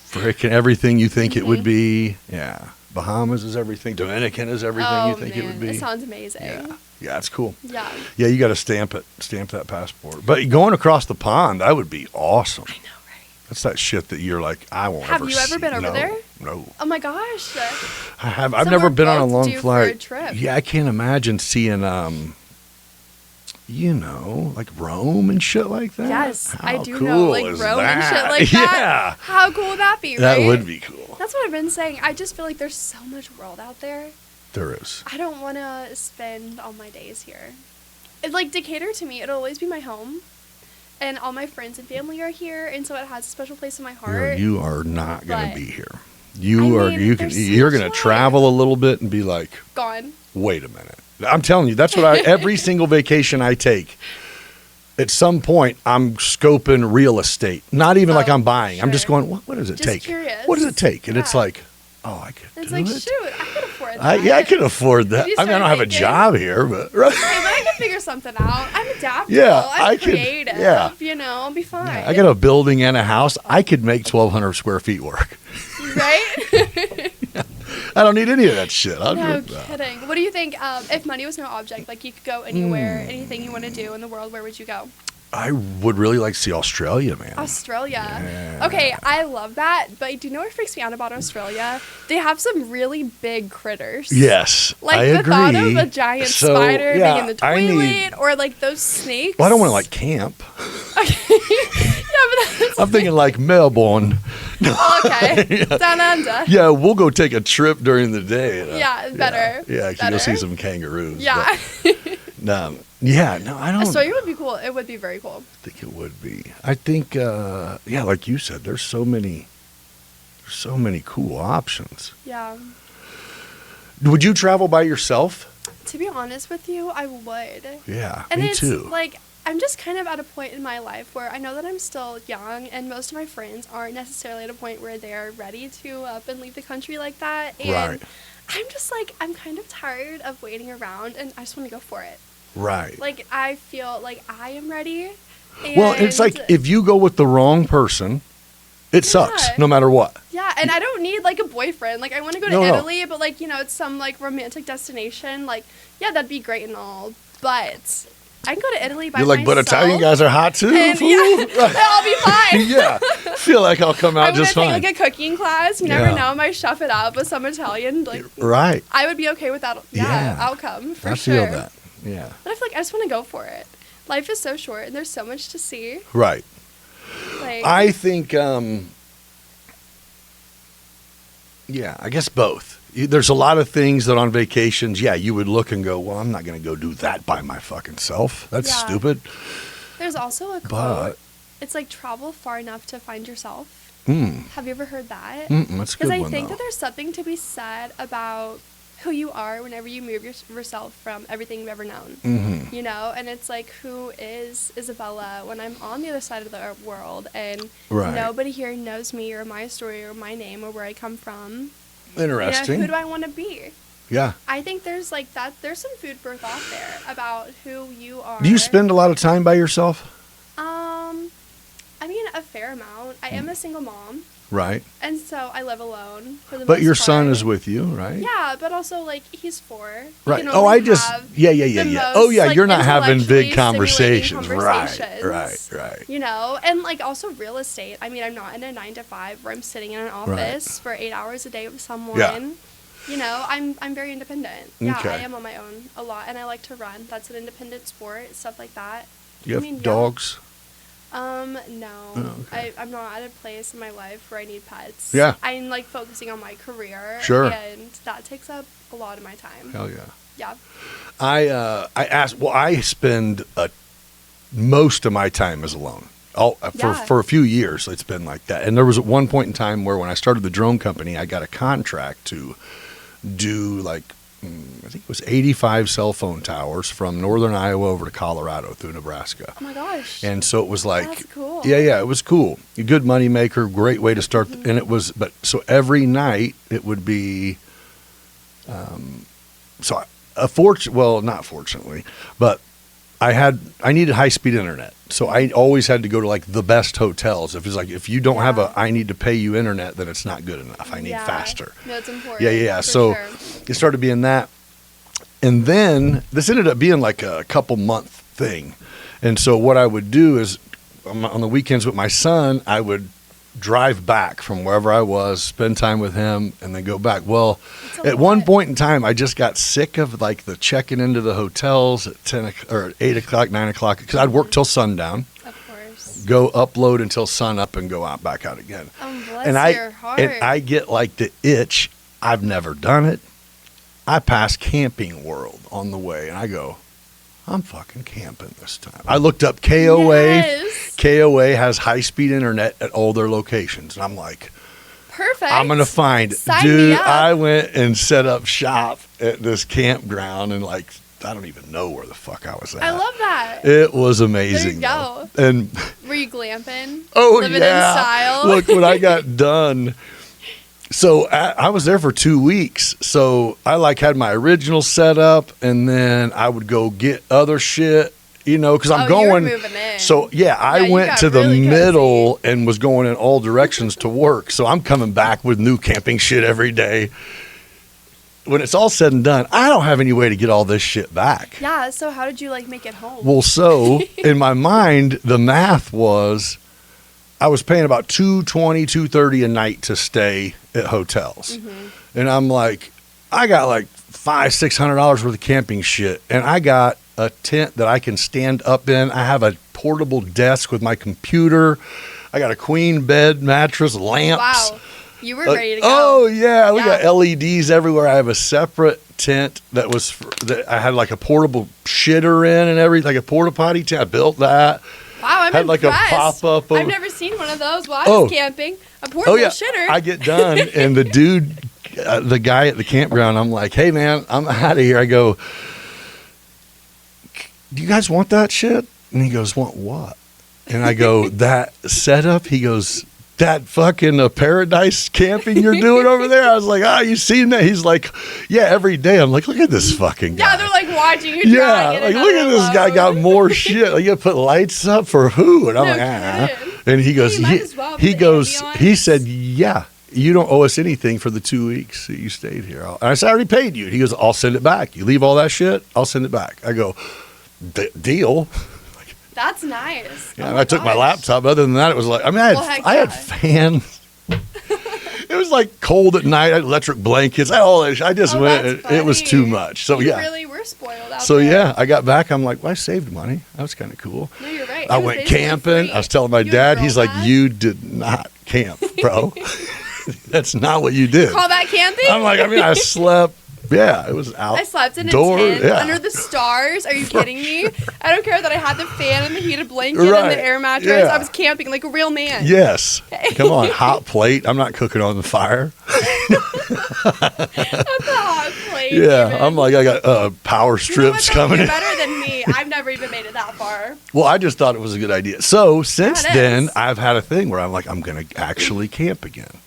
freaking everything you think it Mm-hmm. would be. Yeah. Bahamas is everything. Dominican is everything you think it would be. It sounds amazing. Yeah. Yeah, it's cool. Yeah. Yeah, you got to stamp that passport. But going across the pond, that would be awesome. I know, right? That's that shit that you're like, I won't Have ever you ever see. been over No, there? No. Oh my gosh. I have. I've So never we're been on a both long due for flight. a trip. Yeah, I can't imagine seeing, like Rome and shit like that. Yes, I How do cool know, like is Rome and shit that? like that. Yeah, How cool would that be, right? that would be cool. That's what I've been saying. I just feel like there's so much world out there. There is. I don't want to spend all my days here. It's like Decatur to me, it'll always be my home. And all my friends and family are here, and so it has a special place in my heart. You are not going to But- be here. there's so You're much going to life. travel a little bit and be like, Gone. wait a minute. I'm telling you, that's what every single vacation I take, at some point, I'm scoping real estate. Not even like Oh, I'm buying. I'm just sure. going, what does it Just take? curious. What does it take? And it's Yeah. like, oh, I could It's do like, it. shoot, I could afford that. I can afford that. You I mean, I don't have a start job here, but right. Hey, but I can figure something out. I'm adaptable. Yeah, I'm I could- creative. yeah. You know, I'll be fine. I got a building and a house. I could make 1,200 square feet work. Right? I don't need any of that shit. No kidding. What do you think, if money was no object, like you could go anywhere, anything you want to do in the world, where would you go? I would really like to see Australia, man. Australia. Yeah. Okay, I love that, but do you know what freaks me out about Australia? They have some really big critters. Yes, Like I the agree. thought of a giant So, spider yeah, being in the I toilet, need- or like those snakes. Well, I don't want to like camp. Yeah, but that's I'm thinking like Melbourne. okay. Down under. Yeah, we'll go take a trip during the day. Yeah, better. Yeah, you go Better. see some kangaroos. Yeah. No, yeah, no, I don't Australia would be cool. It would be very cool. think it would be. I think, yeah, like you said, there's so many cool options. Yeah. Would you travel by yourself? To be honest with you, I would. Yeah, And me it's too. like I'm just kind of at a point in my life where I know that I'm still young, and most of my friends aren't necessarily at a point where they're ready to up and leave the country like that. And Right. I'm just like, I'm kind of tired of waiting around, and I just want to go for it. Right. Like, I feel like I am ready. Well, it's like and- if you go with the wrong person, it sucks Yeah. no matter what. Yeah, and I don't need like a boyfriend. Like, I want to go to No, no. Italy, but like, you know, it's some like romantic destination. Like, yeah, that'd be great and all, but I can go to Italy by You're like, but myself. Italian guys are hot too. And, fool." yeah, I'll be fine. Yeah, feel like I'll come I out want to just take fine. like a cooking class. You never Yeah. know, I might chef it up with some Italian. Like, Right. I would be okay with that. Yeah, Yeah. outcome for I sure. feel that. Yeah. But I feel like I just want to go for it. Life is so short, and there's so much to see. Right. Like, I think, yeah, I guess both. There's a lot of things that on vacations, yeah, you would look and go, well, I'm not going to go do that by my fucking self. That's Yeah. stupid. there's also a quote. But, It's like travel far enough to find yourself. Have you ever heard that? that's a good Because I one, think though. that there's something to be said about who you are whenever you move yourself from everything you've ever known. Mm-hmm. You know, and it's like, who is Isabella when I'm on the other side of the world, and Right. nobody here knows me or my story or my name or where I come from. You Interesting. know, who do I want to be? Yeah. I think there's like that. There's some food for thought there about who you are. Do you spend a lot of time by yourself? I mean, a fair amount. I am a single mom, Right. and so I live alone for the But most your son part. is with you, right? Yeah, but also like he's 4. He Right. can Oh, only I just, have yeah. the Oh, most, yeah, like, you're not having big intellectually conversations. stimulating Right. conversations. Right. You know, and like also real estate. I mean, I'm not in a 9 to 5 where I'm sitting in an office for 8 hours a day with someone. Yeah. You know, I'm very independent. Yeah, Okay. I am on my own a lot, and I like to run. That's an independent sport, stuff like that. You have I mean, yeah. dogs? No. Oh, okay. I'm not at a place in my life where I need pets. Yeah. I'm like focusing on my career. Sure. And that takes up a lot of my time. Hell yeah. Yeah. I spend most of my time as alone. Yeah. For a few years, it's been like that. And there was at one point in time where when I started the drone company, I got a contract to do like, I think it was 85 cell phone towers from northern Iowa over to Colorado through Nebraska. Oh my gosh. And so it was like, That's cool. yeah, it was cool. A good money maker, great way to start. Mm-hmm. And it was, but so every night it would be, not fortunately, but I needed high speed internet. So I always had to go to like the best hotels. If it's like, if you don't have I need to pay you internet, then it's not good enough. I need Yeah. faster. No, it's important. Yeah. for So sure. it started being that. And then this ended up being like a couple month thing. And so what I would do is on the weekends with my son, I would drive back from wherever I was, spend time with him, and then go back. Well, at one point in time, I just got sick of like the checking into the hotels at 10 or 8 o'clock, 9 o'clock, because I'd work till sundown. Of course. Go upload until sun up and go out back out again. Bless your heart. And I get like the itch. I've never done it. I pass Camping World on the way, and I go, I'm fucking camping this time. I looked up KOA. Yes. KOA has high-speed internet at all their locations. And I'm like, perfect. I'm going to find. Sign Dude, me up. I went and set up shop at this campground, and like, I don't even know where the fuck I was at. I love that. It was amazing. There you go. Though. And were you glamping? oh, Living yeah. in style? Look, when I got done... So I was there for 2 weeks. So I like had my original setup, and then I would go get other shit, you know, because I'm going. You were moving in. So yeah, I you went got to the really middle and was going in all directions to work. So I'm coming back with new camping shit every day. When it's all said and done, I don't have any way to get all this shit back. Yeah. So how did you like make it home? Well, so in my mind, the math was I was paying about $220, $230 a night to stay at hotels. Mm-hmm. And I'm like, I got like $500-$600 worth of camping shit. And I got a tent that I can stand up in. I have a portable desk with my computer. I got a queen bed, mattress, lamps. Wow. You were ready to go. Oh, yeah. We got LEDs everywhere. I have a separate tent that I had like a portable shitter in and everything, like a porta potty tent. I built that. Wow, I'm had like impressed. a pop-up. I've never seen one of those while I was camping. A portable shitter. I get done, and the dude, the guy at the campground, I'm like, hey, man, I'm out of here. I go, do you guys want that shit? And he goes, want what? And I go, that setup? He goes, that fucking paradise camping you're doing over there? I was like, you seen that? He's like, yeah, every day. I'm like, look at this fucking guy. Yeah, they're like watching you. Yeah, like look at this guy got more shit. Like you put lights up for who? And I'm like, And he goes, he said, yeah, you don't owe us anything for the 2 weeks that you stayed here. And I said, I already paid you. He goes, I'll send it back. You leave all that shit, I'll send it back. I go, deal. That's nice. Yeah, and I took my laptop. Other than that, it was like, I mean, I had fans. It was like cold at night. I had electric blankets. I just went. It was too much. So you really were spoiled out so there. Yeah, I got back. I'm like, well, I saved money. That was kind of cool. No, you're right. I went camping. I was telling my dad. He's like, you did not camp, bro. That's not what you did. Call that camping? I'm like, I mean, I slept. Yeah, it was out. I slept in a tent under the stars. Are you kidding me? I don't care that I had the fan and the heated blanket and the air mattress. Yeah. I was camping like a real man. Yes. Okay. Come on, hot plate. I'm not cooking on the fire. That's a hot plate. Yeah, even. I'm like, I got power strips coming in. You're better than me. I've never even made it that far. Well, I just thought it was a good idea. So since then, I've had a thing where I'm like, I'm going to actually camp again.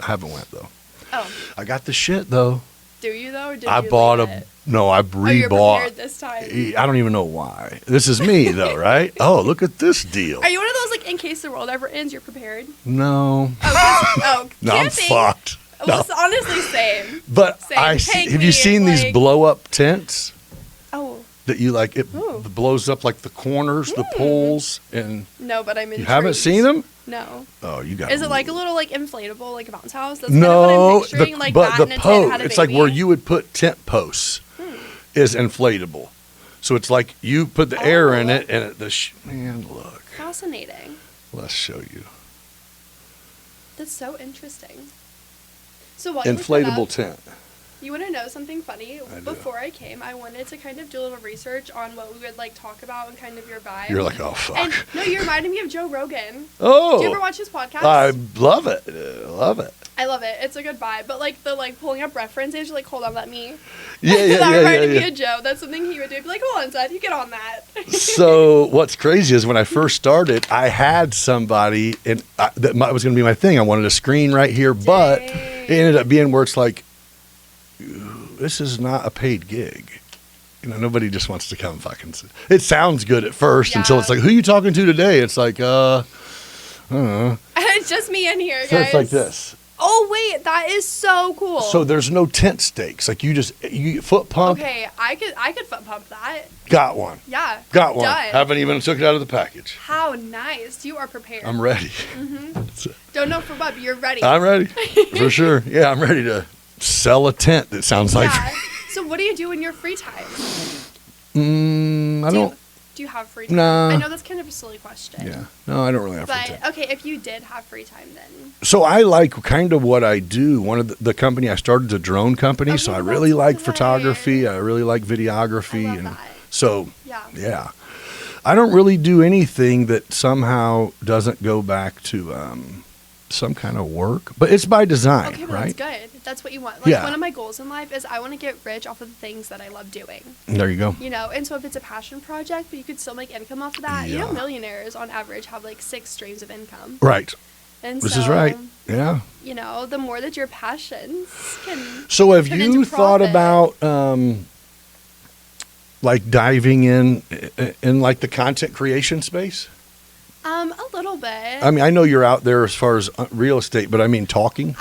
I haven't went, though. Oh. I got the shit, though. Do you though? Or did I you bought leave it? No, I rebought. You're prepared this time. I don't even know why. This is me though, right? Oh, look at this deal. Are you one of those like in case the world ever ends, you're prepared? No. Oh, no, I'm fucked. Well, it's honestly same. But same. Have you seen these blow up tents? Oh. That you like it blows up like the corners, the poles, and no, but I'm intrigued. You haven't seen them? No. Oh, you got. Is it like a little like inflatable, like a bounce house? That's no, kind of what I'm picturing. Like but that the in a post, tent it's like where you would put tent posts, is inflatable. So it's like you put the air in it, and man, look. Fascinating. Let's show you. That's so interesting. So while inflatable tent. You want to know something funny? Before I came, I wanted to kind of do a little research on what we would like talk about and kind of your vibe. You're like, oh fuck. And no, you reminded me of Joe Rogan. Oh. Do you ever watch his podcast? I love it. Love it. I love it. It's a good vibe. But like the pulling up references, like, hold on, let me. Yeah, that reminded me of Joe. That's something he would do. I'd be like, hold on, Seth, you get on that. So what's crazy is when I first started, I had somebody that was going to be my thing. I wanted a screen right here, but it ended up being where it's like, this is not a paid gig. You know, nobody just wants to come fucking. It sounds good at first until it's like, who are you talking to today? It's like, I don't know. It's just me in here, guys. So it's like this. Oh wait, that is so cool. So there's no tent stakes. Like you foot pump. Okay, I could foot pump that. Got one. Yeah. Got one. Done. Haven't even took it out of the package. How nice. You are prepared. I'm ready. Don't know for what, but you're ready. I'm ready. For sure. Yeah, I'm ready to sell a tent, it sounds like. Yeah. So what do you do in your free time? Do you have free time? Nah. I know that's kind of a silly question. Yeah. No, I don't really have free time. But, okay, if you did have free time then. So I like kind of what I do. One of the company I started is a drone company, so I really like photography. I really like videography. I love that. So, yeah. I don't really do anything that somehow doesn't go back to some kind of work, but it's by design, okay, but right? that's good. That's what you want. Like one of my goals in life is I want to get rich off of the things that I love doing. There you go. You know, and so if it's a passion project, but you could still make income off of that. Yeah. You know, millionaires on average have like 6 streams of income. Right. And this so, is right. Yeah. You know, the more that your passions can. So have turn you into thought profit. about like diving in like the content creation space? A little bit. I mean, I know you're out there as far as real estate, but I mean talking.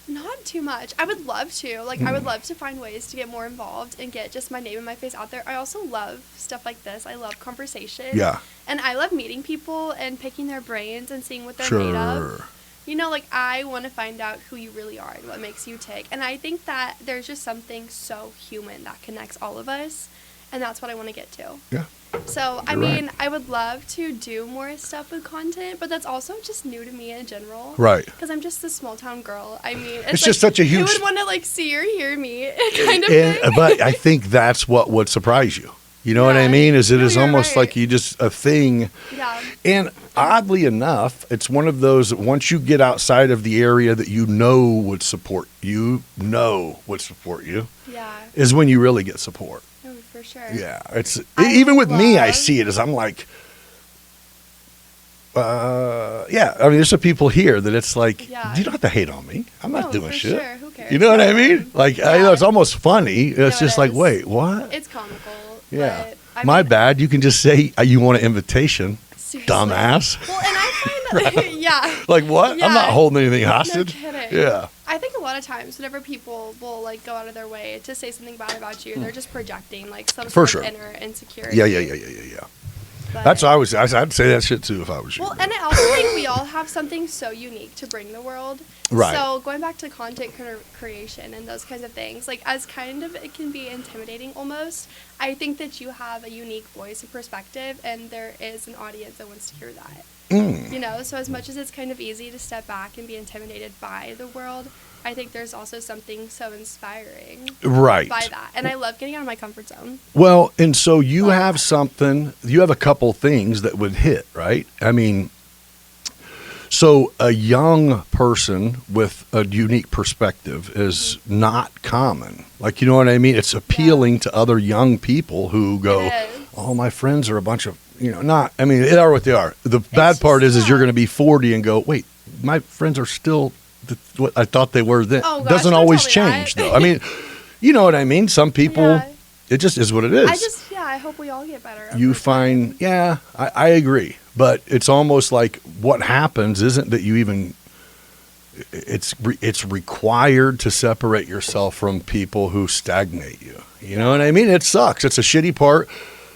Not too much. I would love to. Like, I would love to find ways to get more involved and get just my name and my face out there. I also love stuff like this. I love conversation. Yeah. And I love meeting people and picking their brains and seeing what they're made of. You know, like, I want to find out who you really are and what makes you tick. And I think that there's just something so human that connects all of us. And that's what I want to get to. Yeah. So, I mean, I would love to do more stuff with content, but that's also just new to me in general. Right. Because I'm just a small town girl. I mean, it's just such a huge. Who would want to like see or hear me, kind of thing. But I think that's what would surprise you. You know what I mean? Is it is almost like you just a thing. Yeah. And oddly enough, it's one of those that once you get outside of the area that you know would support you, Yeah. is when you really get support. Oh, for sure. Yeah, even with me, I see it as I'm like, yeah. I mean, there's some people here that it's like, you don't have to hate on me. I'm not doing shit. Sure. Who cares? You know what I mean? Like, I know it's almost funny. It's just like, is. wait, what? It's comical. Yeah. But, My bad. You can just say you want an invitation, seriously. Dumbass. Well, and I find that, yeah. Like what? Yeah. I'm not holding anything hostage. No kidding. Yeah. I think a lot of times whenever people will like go out of their way to say something bad about you, they're just projecting like some sort of inner insecurity. Yeah. But, That's what I'd say that shit too if I was you. Well, and I also think we all have something so unique to bring the world. Right. So going back to content creation and those kinds of things, like as kind of it can be intimidating almost, I think that you have a unique voice and perspective, and there is an audience that wants to hear that. You know, so as much as it's kind of easy to step back and be intimidated by the world, I think there's also something so inspiring by that. And I love getting out of my comfort zone. Well, and so you have a couple things that would hit, right? I mean, so a young person with a unique perspective is not common. Like, you know what I mean? It's appealing to other young people who go, oh, my friends are a bunch of, they are what they are. The bad part is you're going to be 40 and go, wait, my friends are still what I thought they were then. Oh, gosh, doesn't always change, though. I mean, you know what I mean? Some people, it just is what it is. I hope we all get better. You find, I agree. But it's almost like what happens isn't that you even, it's required to separate yourself from people who stagnate you. You know what I mean? It sucks. It's a shitty part.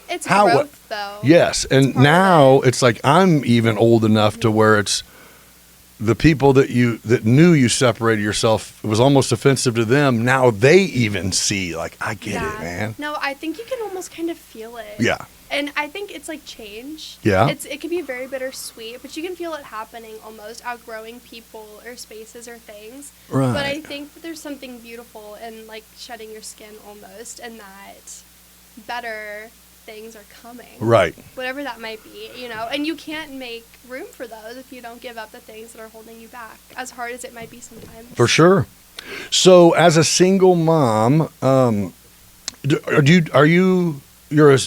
It's growth, though. Yes. And now it's like I'm even old enough to where it's the people that knew you separated yourself, it was almost offensive to them. Now they even see, like, I get it, man. No, I think you can almost kind of feel it. Yeah. And I think it's like change. Yeah. It can be very bittersweet, but you can feel it happening almost, outgrowing people or spaces or things. Right. But I think that there's something beautiful in like shedding your skin almost, and that better things are coming. Right. Whatever that might be, and you can't make room for those if you don't give up the things that are holding you back, as hard as it might be sometimes. For sure. So as a single mom, you're a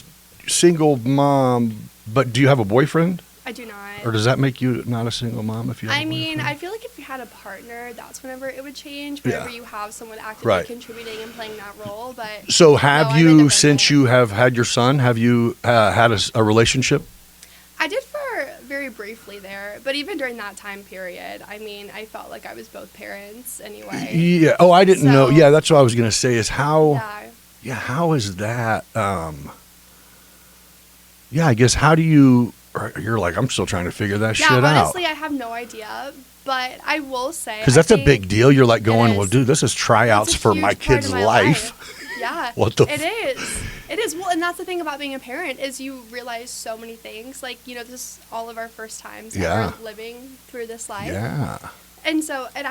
single mom, but do you have a boyfriend? I do not. Or does that make you not a single mom if you have a boyfriend? I feel like if you had a partner, that's whenever it would change. Whenever you have someone actively contributing and playing that role. But so have you, since you have had your son, have you had a relationship? I did for a very very briefly there, but even during that time period, I mean, I felt like I was both parents anyway. Yeah. Oh, I didn't know. Yeah, that's what I was going to say is how. Yeah. Yeah. How is that? Yeah. I guess how do you? You're like, I'm still trying to figure that shit out. Yeah. Honestly, I have no idea, but I will say because that's a big deal. You're like going, well, dude, this is It's tryouts a for huge my part kid's of my life. Yeah. What the? It is. It is. Well, and that's the thing about being a parent is you realize so many things. Like, you know, this is all of our first times ever living through this life. Yeah. And so it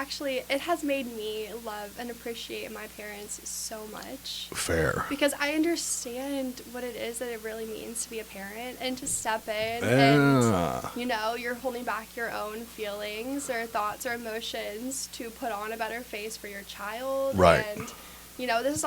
has made me love and appreciate my parents so much. Fair. Because I understand what it is that it really means to be a parent and to step in and, you know, you're holding back your own feelings or thoughts or emotions to put on a better face for your child. Right. And, you know, this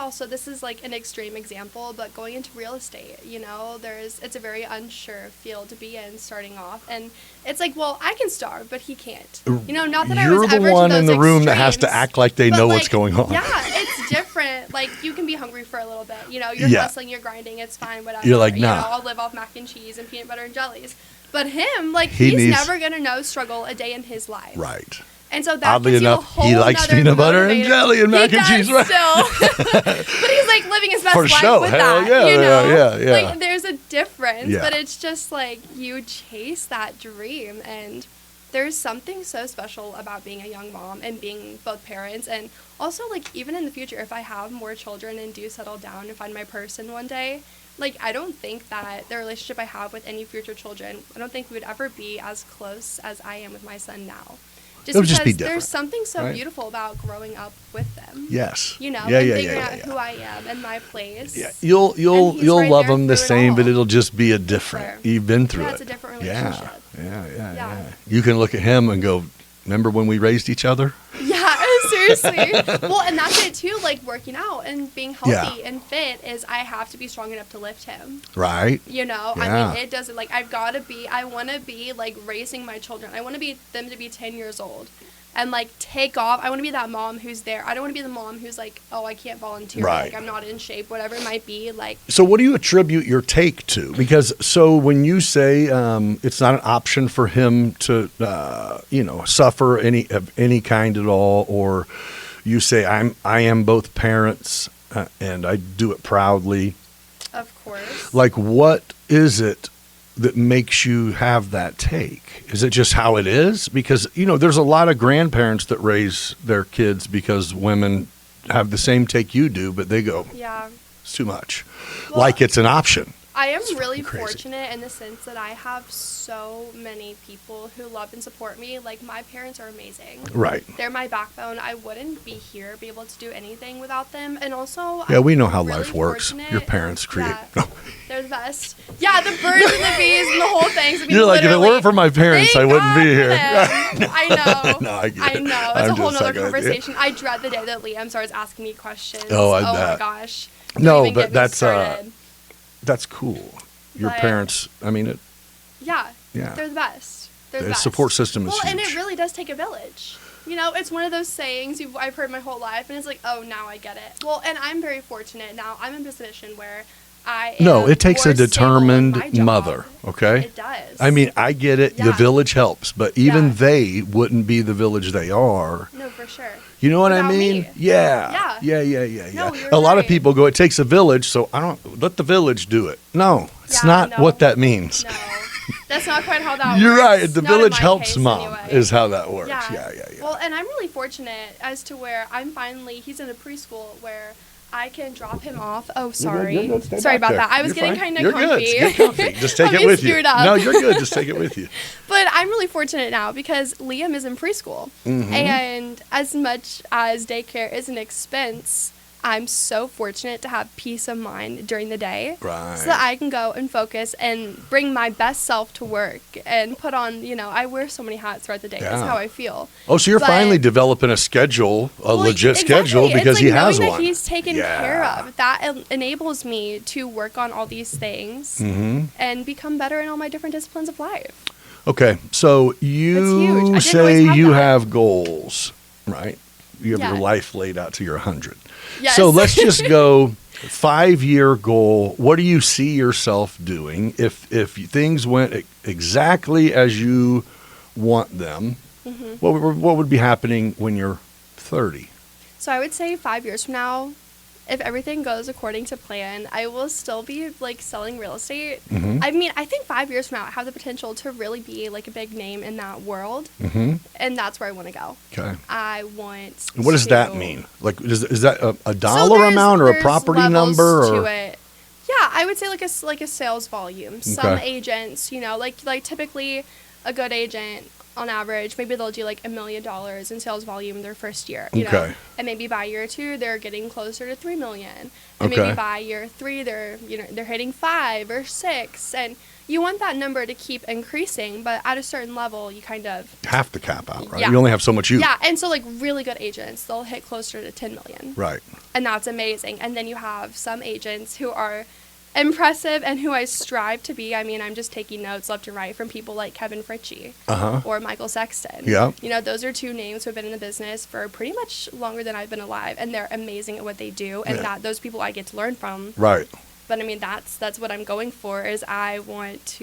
is like an extreme example, but going into real estate, you know, it's a very unsure field to be in starting off. And it's like, well, I can starve, but he can't. You know, not that I was ever to those You're the one in the room that has to extremes, act like they know what's going on. Yeah, it's different. Like, you can be hungry for a little bit. You know, you're hustling, you're grinding, it's fine, whatever. You're like, nah. You know, I'll live off mac and cheese and peanut butter and jellies. But him, like, he's never going to know struggle a day in his life. Right. And so that oddly gives enough, you a whole he likes peanut butter and jelly and mac and cheese, right? Still. But he's like living his best For life sure. with Hell that. yeah, you know? yeah. Like there's a difference, Yeah. but it's just like you chase that dream, and there's something so special about being a young mom and being both parents, and also like even in the future, if I have more children and do settle down and find my person one day. Like, I don't think that the relationship I have with any future children, I don't think we would ever be as close as I am with my son now. It would just be because different, there's something so right? beautiful about growing up with them. Yes. You know, Yeah, and yeah, figuring yeah, out yeah. who I am and my place. Yeah, you'll right love there them the through it same, all. but it'll just be a different. Sure. You've been through Yeah, it. it's a different relationship. Yeah. You can look at him and go, remember when we raised each other? Yeah, seriously. Well, and that's it too, like working out and being healthy and fit is I have to be strong enough to lift him. Right. You know, Yeah. I mean, it doesn't, like, I want to be, like, raising my children. I want to be them to be 10 years old and, like, take off. I want to be that mom who's there. I don't want to be the mom who's like, oh, I can't volunteer. Right. Like, I'm not in shape, whatever it might be. Like, So what do you attribute your take to? Because so when you say it's not an option for him to, suffer any kind at all, or you say I am both parents and I do it proudly. of course. Like, what is it that makes you have that take? Is it just how it is? Because, there's a lot of grandparents that raise their kids because women have the same take you do, but they go, Yeah. it's too much. Well, like it's an option. I am It's really fucking crazy. fortunate in the sense that I have so many people who love and support me. Like, my parents are amazing. Right. They're my backbone. I wouldn't be here, be able to do anything without them. And also, Yeah, we know I'm how really life works. fortunate. Your parents create. Yeah, they're the best. Yeah, the birds and the bees and the whole thing. So I mean, You're like, if it literally, weren't for my parents, I thank wouldn't be God for here. them. I know. No, I get it. I know. It's I'm a whole just nother fucking with you. conversation. I dread the day that Liam starts asking me questions. Oh, I my bet. gosh. No, Don't even but get me that's started. that's cool. Your But- parents, I mean, Yeah. Yeah. They're the best. They're the the best. support system is Well, huge. and it really does take a village. You know, it's one of those sayings I've heard my whole life, and it's like, oh, now I get it. Well, and I'm very fortunate now. I'm in a position where I am No, it takes more a stable in determined my job. mother, okay? It does. I mean, I get it. The Yeah. village helps, but even Yeah. they wouldn't be the village they are. No, for sure. You know what I Without mean? me. Yeah. Yeah. Yeah. No, you're a lot of right. people go, it takes a village, so I don't let the village do it. No, it's Yeah, not no. what that means. No. That's not quite how that You're works. right. The Not in village my helps case, mom anyway. is how that works. Yeah. Yeah. Well, and I'm really fortunate as to where he's in a preschool where I can drop him off. Oh, sorry. You're good. Stay Sorry back about there. that. I was You're getting fine. kind of You're comfy. good. Get comfy. Just take Let it me with you. scoot up. No, you're good. Just take it with you. But I'm really fortunate now because Liam is in preschool. Mhm. And as much as daycare is an expense, I'm so fortunate to have peace of mind during the day. Right. So that I can go and focus and bring my best self to work and put on, I wear so many hats throughout the day. That's Yeah. how I feel. Oh, so you're But- finally developing a schedule, a Well, legit exactly. schedule, It's because like he has knowing one. that he's taken Yeah. care of. That enables me to work on all these things Mm-hmm. and become better in all my different disciplines of life. Okay, so huge. I you didn't say always have you that. have goals, right? You have Yeah. your life laid out to your 100. Yes. So let's just go. 5-year goal. What do you see yourself doing if things went exactly as you want them? Mm-hmm. What would be happening when you're 30? So I would say 5 years from now, if everything goes according to plan, I will still be like selling real estate. Mm-hmm. I mean, I think 5 years from now, I have the potential to really be like a big name in that world. Mm-hmm. And that's where I want to go. Okay. I want What does that mean? Like, is that a dollar amount or a property number? To it. Yeah, I would say like a sales volume. Some agents, like typically a good agent on average, maybe they'll do like $1 million in sales volume their first year, you know, and maybe by year 2 they're getting closer to 3 million, and maybe by year 3 they're hitting 5 or 6, and you want that number to keep increasing, but at a certain level you kind of have to cap out, right? Yeah. You only have so much use. Yeah, and so like really good agents, they'll hit closer to 10 million, right? And that's amazing. And then you have some agents who are impressive and who I strive to be. I mean, I'm just taking notes left and right from people like Kevin Fritchie or Michael Sexton. Yeah. Those are 2 names who have been in the business for pretty much longer than I've been alive, and they're amazing at what they do, and those people I get to learn from. Right. But I mean, that's what I'm going for, is I want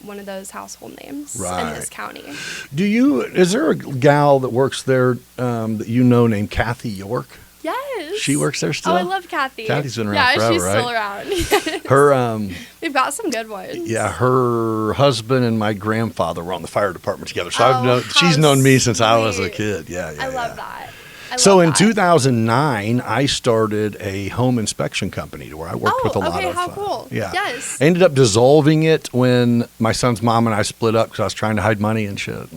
one of those household names in this county. Is there a gal that works there that named Kathy York? Yes. She works there still? Oh, I love Kathy. Kathy's been around forever, she's right? still around. Yes. Her, we've got some good ones. Yeah, her husband and my grandfather were on the fire department together. So she's known me since I was a kid. Yeah. I love that. So in 2009, I started a home inspection company where I worked with a lot of. How cool. Yeah. Yes. I ended up dissolving it when my son's mom and I split up because I was trying to hide money and shit.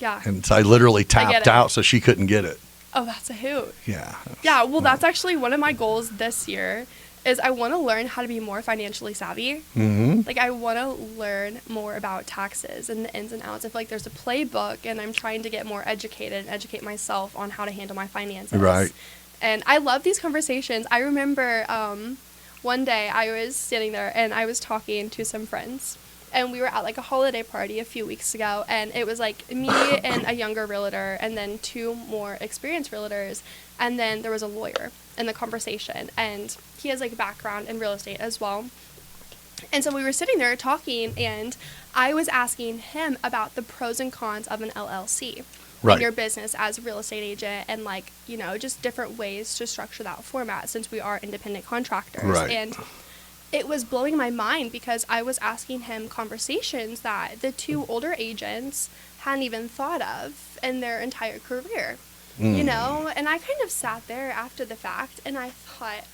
And so I literally tapped out so she couldn't get it. Oh, that's a hoot. Yeah. Yeah, well, that's actually one of my goals this year, is I want to learn how to be more financially savvy. Mm-hmm. Like, I want to learn more about taxes and the ins and outs. I feel like there's a playbook, and I'm trying to get more educated and educate myself on how to handle my finances. Right. And I love these conversations. I remember one day I was standing there, and I was talking to some friends. And we were at like a holiday party a few weeks ago, and it was like me and a younger realtor, and then 2 more experienced realtors, and then there was a lawyer in the conversation, and he has like a background in real estate as well. And so we were sitting there talking, and I was asking him about the pros and cons of an LLC in your business as a real estate agent, and like, just different ways to structure that format since we are independent contractors. Right. And it was blowing my mind because I was asking him conversations that the 2 older agents hadn't even thought of in their entire career, and I kind of sat there after the fact and I thought,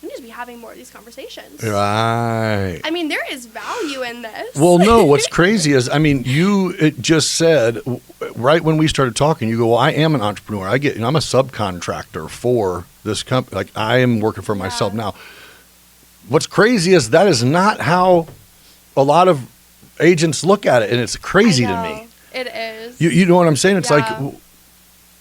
we need to be having more of these conversations. Right. I mean, there is value in this. Well, no, what's crazy is, it just said right when we started talking, you go, well, I am an entrepreneur. I'm a subcontractor for this company. Like, I am working for myself now. What's crazy is that is not how a lot of agents look at it, and it's crazy to me. It is. You know what I'm saying? It's like,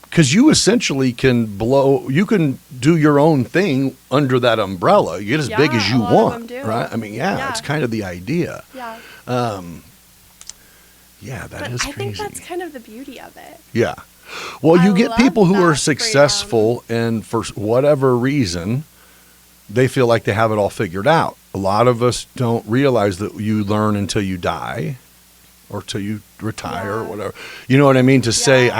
because you essentially can do your own thing under that umbrella. You get as big as you want, right? I mean, it's kind of the idea. Yeah. That but is crazy. I think that's kind of the beauty of it. Yeah. Well, you get people who are successful, and for whatever reason, they feel like they have it all figured out. A lot of us don't realize that you learn until you die or till you retire or whatever. You know what I mean? To say,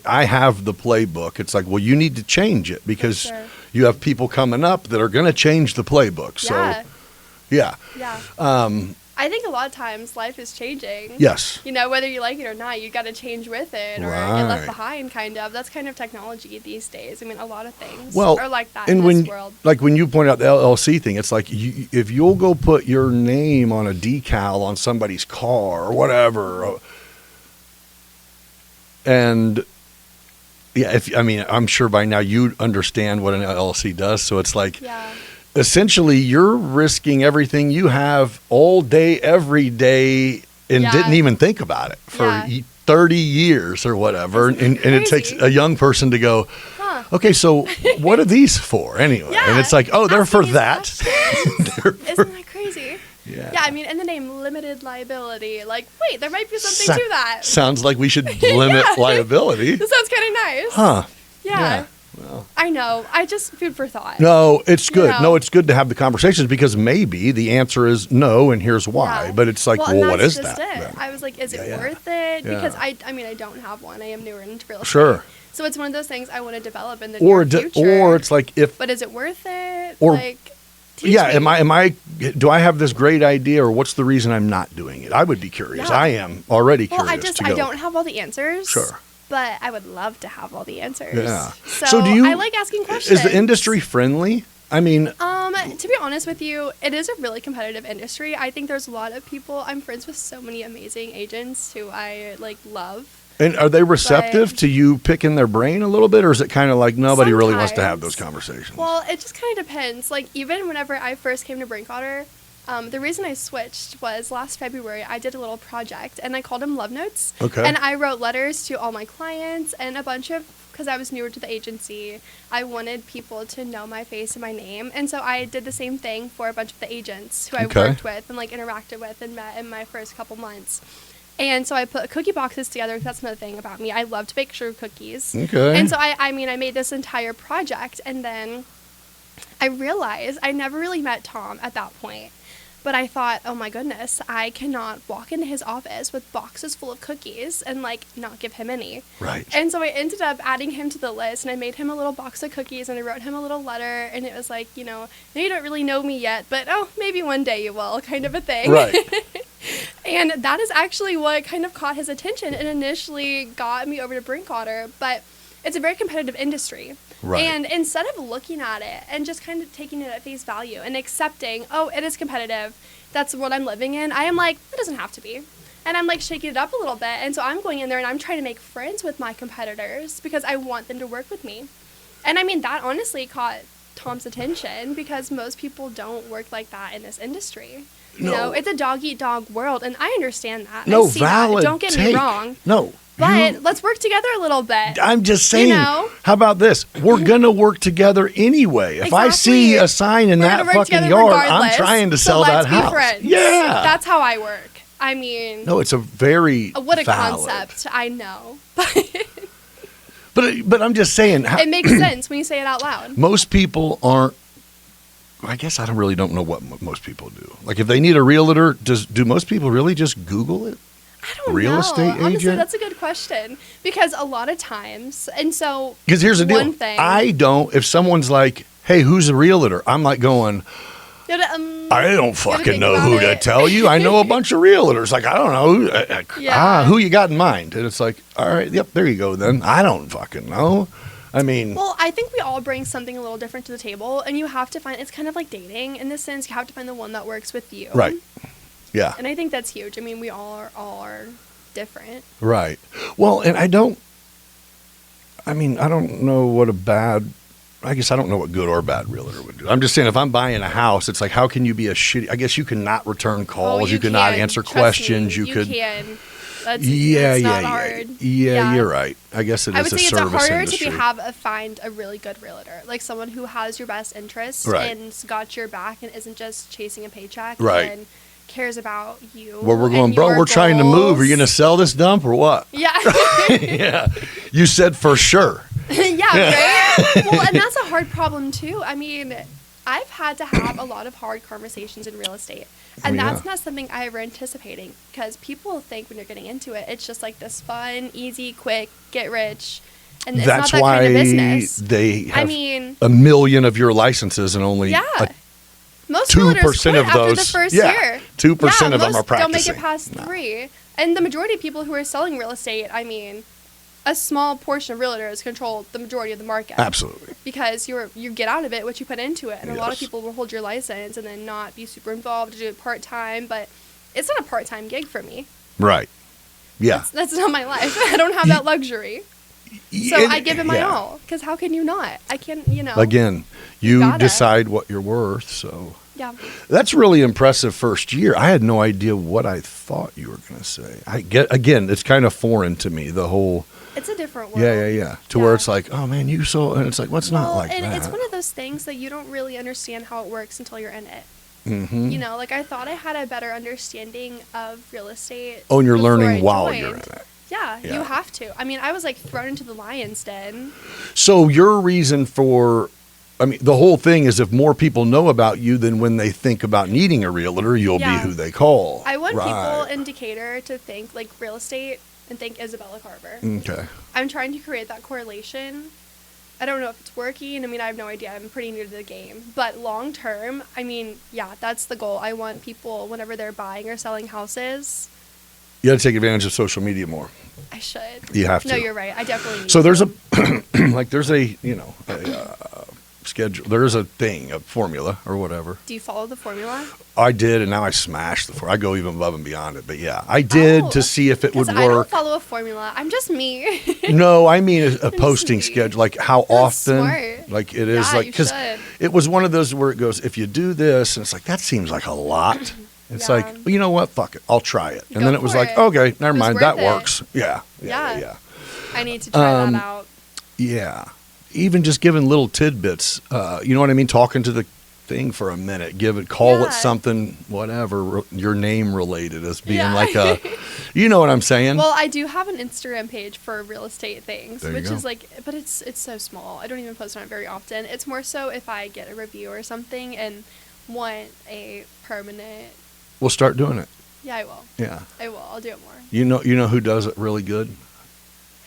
I have the playbook. It's like, well, you need to change it because you have people coming up that are going to change the playbook. So, yeah. I think a lot of times life is changing. Yes. Whether you like it or not, you got to change with it or get left behind, kind of. That's kind of technology these days. I mean, a lot of things are like that in this world. Like when you point out the LLC thing, it's like if you'll go put your name on a decal on somebody's car or whatever, and I'm sure by now you understand what an LLC does. So it's like, essentially, you're risking everything you have all day, every day, and didn't even think about it for 30 years or whatever. And it takes a young person to go, okay, so what are these for anyway? And it's like, oh, they're for that. Isn't that crazy? Yeah, I mean, in the name limited liability, like, wait, there might be something to that. Sounds like we should limit liability. This sounds kind of nice. Huh. Yeah. Well, I know. I just food for thought. No, it's good. know? No, it's good to have the conversations because maybe the answer is no, and here's why. Yeah. But it's like, and what that's is just that? it. then? I was like, is it Yeah. worth it? Yeah. Because I mean, I don't have one. I am newer into real estate. Sure. So it's one of those things I want to develop in the Or near future. or it's like if But is it worth it? Or- like, teach yeah, me. do I have this great idea or what's the reason I'm not doing it? I would be curious. Yeah. I am already Well, curious. I don't have all the ansers. Sure. But I would love to have all the answers. Yeah. So, do you I like asking questions. Is the industry friendly? I mean, to be honest with you, it is a really competitive industry. I think there's a lot of people. I'm friends with so many amazing agents who I like love. and are they receptive to you picking their brain a little bit, or is it kind of like nobody really wants to have Sometimes. those conversations? Well, it just kind of depends. Like even whenever I first came to Brinkwater, the reason I switched was last February I did a little project and I called them love notes. Okay. And I wrote letters to all my clients and a bunch of, because I was newer to the agency, I wanted people to know my face and my name. And so I did the same thing for a bunch of the agents who I Okay. worked with and like interacted with and met in my first couple months. And so I put cookie boxes together. 'Cause that's another thing about me. I love to bake sugar cookies. Okay. And so I made this entire project, and then I realized I never really met Tom at that point. But I thought, oh my goodness, I cannot walk into his office with boxes full of cookies and like not give him any. Right. And so I ended up adding him to the list, and I made him a little box of cookies, and I wrote him a little letter, and it was like, you know, you don't really know me yet, but oh, maybe one day you will, kind of a thing. Right. And that is actually what kind of caught his attention and initially got me over to Brinkwater. But it's a very competitive industry. Right. And instead of looking at it and just kind of taking it at face value and accepting, oh, it is competitive, that's what I'm living in, I am like, it doesn't have to be. And I'm like shaking it up a little bit. And so I'm going in there and I'm trying to make friends with my competitors because I want them to work with me. And I mean, that honestly caught Tom's attention because most people don't work like that in this industry. You know, it's a dog-eat-dog world, and I understand that. No, I see valid that. Don't get take. me wrong. No. But let's work together a little bit. I'm just saying, know? how about this? We're going to work together anyway. If I see Exactly. a sign in We're that gonna work fucking together yard, I'm regardless, trying to so sell that let's be house. friends. Yeah. That's how I work. I mean, No, it's a very what a valid. concept. I know. But I'm just saying, It makes sense when you say it out loud. most people aren't. I guess I don't know what most people do. Like if they need a realtor, do most people really just Google it? I don't Real know. estate Honestly, agent? that's a good question. Because a lot of times, and so Because here's the deal. one thing. I don't. If someone's like, "Hey, who's a realtor?" I'm like going, You gotta, I don't gotta fucking think know about who to it. tell you. I know a bunch of realtors. Like, I don't know. Yeah. Who you got in mind? And it's like, all right, yep, there you go then. I don't fucking know. I mean, Well, I think we all bring something a little different to the table, and you have to find, it's kind of like dating in this sense, you have to find the one that works with you. right. Yeah, And I think that's huge. I mean, we all are different. right. Well, and I don't know what a bad, I guess I don't know what good or bad realtor would do. I'm just saying if I'm buying a house, it's like, how can you be a shitty, I guess you cannot return calls. You cannot answer Trust questions. me, You could. can. That's, Yeah, it's yeah, not yeah. hard. Yeah, you're right. I guess it I is would a say it's service harder industry. to find a really good realtor, like someone who has your best interest Right. and's got your back and isn't just chasing a paycheck Right. and cares about you. Where we're and going, bro, your we're trying to move. Are you going to goals. sell this dump or what? Yeah. Yeah. You said for sure. Yeah, right? Well, and that's a hard problem, too. I mean, I've had to have a lot of hard conversations in real estate. And Oh, yeah. that's not something I ever anticipating because people think when you're getting into it, it's just like this fun, easy, quick, get rich. And it's That's not that why kind of business. they have I mean, a million of your licenses and only yeah. a Most 2% realtors quit of after the those- first yeah, year. 2% of them most are practicing. don't make it past 3. And the majority of people who are selling real estate, I mean, a small portion of realtors control the majority of the market. Absolutely. Because you get out of it what you put into it. And a lot of Yes. people will hold your license and then not be super involved, do it part-time. But it's not a part-time gig for me. Right. Yeah. That's not my life. I don't have that luxury. So And- I give it my yeah. all. Because how can you not? I can't, you know. Again, you gotta. decide what you're worth. So Yeah. that's really impressive first year. I had no idea what I thought you were going to say. Again, it's kind of foreign to me, the whole. It's a different world. Yeah. To where it's like, oh man, you so, and it's like, well, it's not like and that. it's one of those things that you don't really understand how it works until you're in it. Mm-hmm. You know, like I thought I had a better understanding of real estate. Oh, and you're before learning I while joined. you're in it. Yeah, Yeah, you have to. I mean, I was like thrown into the lion's den. So your reason for, I mean, the whole thing is if more people know about you, then when they think about needing a realtor, you'll be who they call. I want people in Decatur to think like real estate and think Isabella Carver. Okay. I'm trying to create that correlation. I don't know if it's working. I mean, I have no idea. I'm pretty new to the game. But long term, I mean, yeah, that's the goal. I want people, whenever they're buying or selling houses. You got to take advantage of social media more. I should. You have to. No, you're right. I definitely need So there's to. like there's a, you know, schedule. There is a thing, a formula or whatever. Do you follow the formula? I did, and now I smashed the formula. I go even above and beyond it. But yeah, I did to see if it would work. I don't follow a formula. I'm just me. No, I mean a posting schedule, like how often. Smart. Like it is like, because it was one of those where it goes, if you do this, and it's like, that seems like a lot. It's like, well, you know what? Fuck it. I'll try it. And then it was like, okay, never mind. That works. Yeah. I need to try that out. Yeah. Even just giving little tidbits, you know what I mean? Talking to the thing for a minute, call it something, whatever, your name related as being like a, you know what I'm saying? Well, I do have an Instagram page for real estate things, which is like, but it's so small. I don't even post on it very often. It's more so if I get a review or something and want a permanent. We'll start doing it. Yeah, I will. Yeah. I will. I'll do it more. You know who does it really good?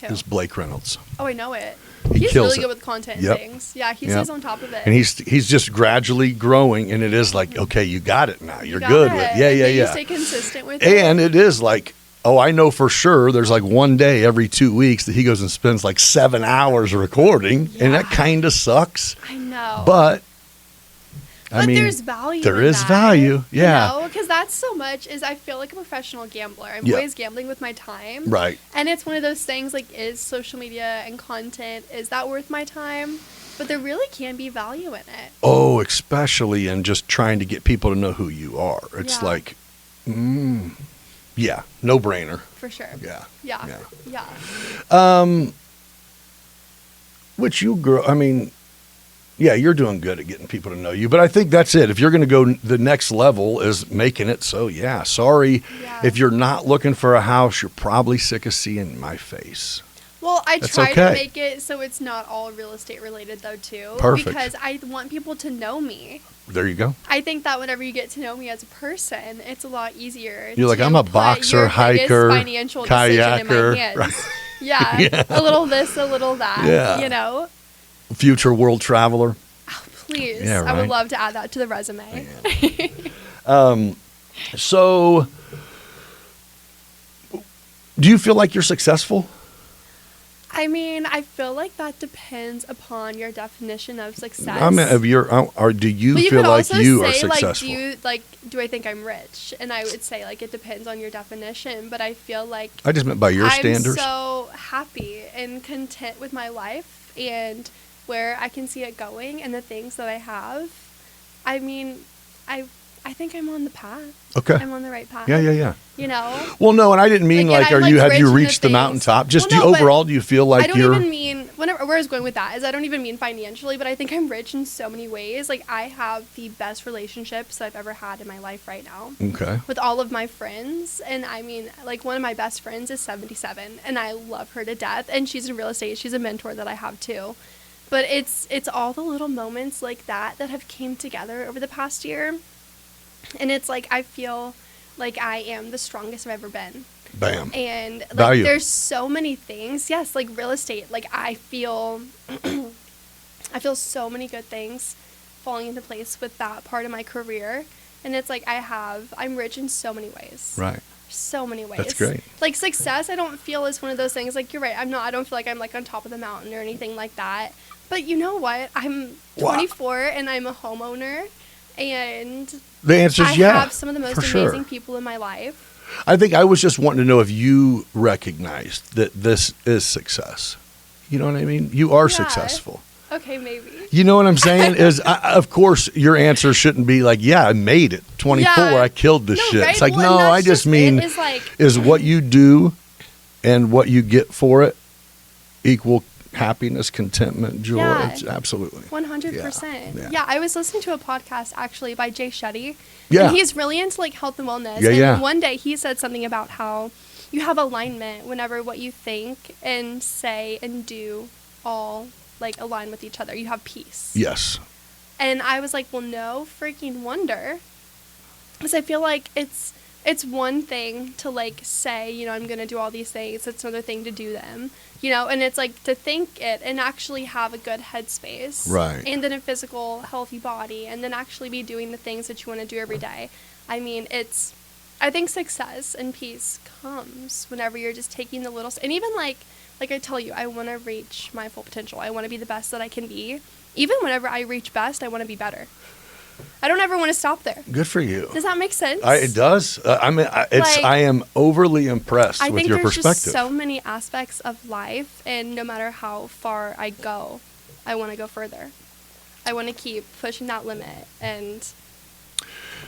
Who? Is Blake Reynolds. Oh, I know it. He's really good with content and things. Yeah, he stays on top of it. And he's just gradually growing, and it is like, okay, you got it now. You're good with it. Yeah. You stay consistent with it. And it is like, oh, I know for sure there's like one day every 2 weeks that he goes and spends like 7 hours recording, and that kind of sucks. I know. But I mean, there's value. There is value. Yeah. You know, because that's so much is I feel like a professional gambler. I'm always gambling with my time. Right. And it's one of those things like, is social media and content, is that worth my time? But there really can be value in it. Oh, especially in just trying to get people to know who you are. It's like, no brainer. For sure. Yeah. Which you grow, I mean, yeah, you're doing good at getting people to know you, but I think that's it. If you're going to go the next level is making it so, if you're not looking for a house, you're probably sick of seeing my face. Well, I try to make it so it's not all real estate related, though, too. Perfect. Because I want people to know me. There you go. I think that whenever you get to know me as a person, it's a lot easier. You're like, I'm a boxer, hiker, financial kayaker. Decision in my hands. Right. Yeah, a little this, a little that. Yeah. You know. Future world traveler. Oh, please. Yeah, right. I would love to add that to the resume. Yeah. So, do you feel like you're successful? I mean, I feel like that depends upon your definition of success. I mean, or do you feel like you are successful? Do I think I'm rich? And I would say, like, it depends on your definition. But I feel like I just meant by your standards. I'm so happy and content with my life and where I can see it going and the things that I have. I mean, I think I'm on the path. Okay. I'm on the right path. Yeah. You know? Well, no, and I didn't mean have you reached the mountaintop? Just overall, do you feel like you're... I don't even mean, where I was going with that is I don't even mean financially, but I think I'm rich in so many ways. Like, I have the best relationships that I've ever had in my life right now. Okay. With all of my friends. And I mean, like, one of my best friends is 77, and I love her to death. And she's in real estate. She's a mentor that I have, too. But it's all the little moments like that have came together over the past year. And it's like, I feel like I am the strongest I've ever been. Bam. And like, value. There's so many things. Yes, like real estate. Like I feel so many good things falling into place with that part of my career. And it's like I'm rich in so many ways. Right. So many ways. That's great. Like success, I don't feel is one of those things. Like you're right. I don't feel like I'm like on top of the mountain or anything like that. But you know what? I'm 24 and I'm a homeowner. And the answer is I have some of the most amazing people in my life. I think I was just wanting to know if you recognized that this is success. You know what I mean? You are successful. Okay, maybe. You know what I'm saying? Of course, your answer shouldn't be like, yeah, I made it. 24, I killed this shit. Right? It's like, no, I just mean is what you do and what you get for it equal happiness, contentment, joy. Yeah. It's absolutely 100%. Yeah, I was listening to a podcast actually by Jay Shetty. Yeah. And he's really into like health and wellness. Yeah, and one day he said something about how you have alignment whenever what you think and say and do all like align with each other. You have peace. Yes. And I was like, well, no freaking wonder. Because I feel like it's one thing to like say, you know, I'm going to do all these things. It's another thing to do them, you know, and it's like to think it and actually have a good headspace. Right. And then a physical, healthy body, and then actually be doing the things that you want to do every day. I mean, I think success and peace comes whenever you're just taking the little, and even like I tell you, I want to reach my full potential. I want to be the best that I can be. Even whenever I reach best, I want to be better. I don't ever want to stop there. Good for you. Does that make sense? It does. I am overly impressed with your perspective. I think there's just so many aspects of life, and no matter how far I go, I want to go further. I want to keep pushing that limit, and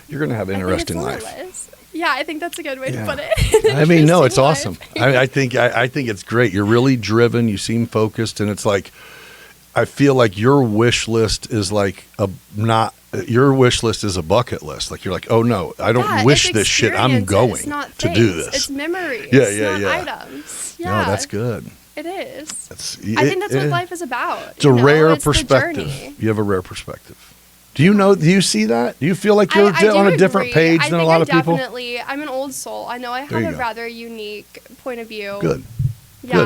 you're going to have an interesting life. Yeah, I think that's a good way to put it. I mean, no, it's awesome. I think it's great. You're really driven. You seem focused, and it's like I feel like your wish list is like your wish list is a bucket list. Like you're like, oh no, I don't wish this shit. I'm going to do this. It's memories. Yeah. Items. Yeah. No, that's good. It is. I think that's what life is about. It's a rare perspective. You have a rare perspective. Do you see that? Do you feel like you're on a different page than a lot of people? I'm an old soul. I know I have a rather unique point of view. Good. Yeah,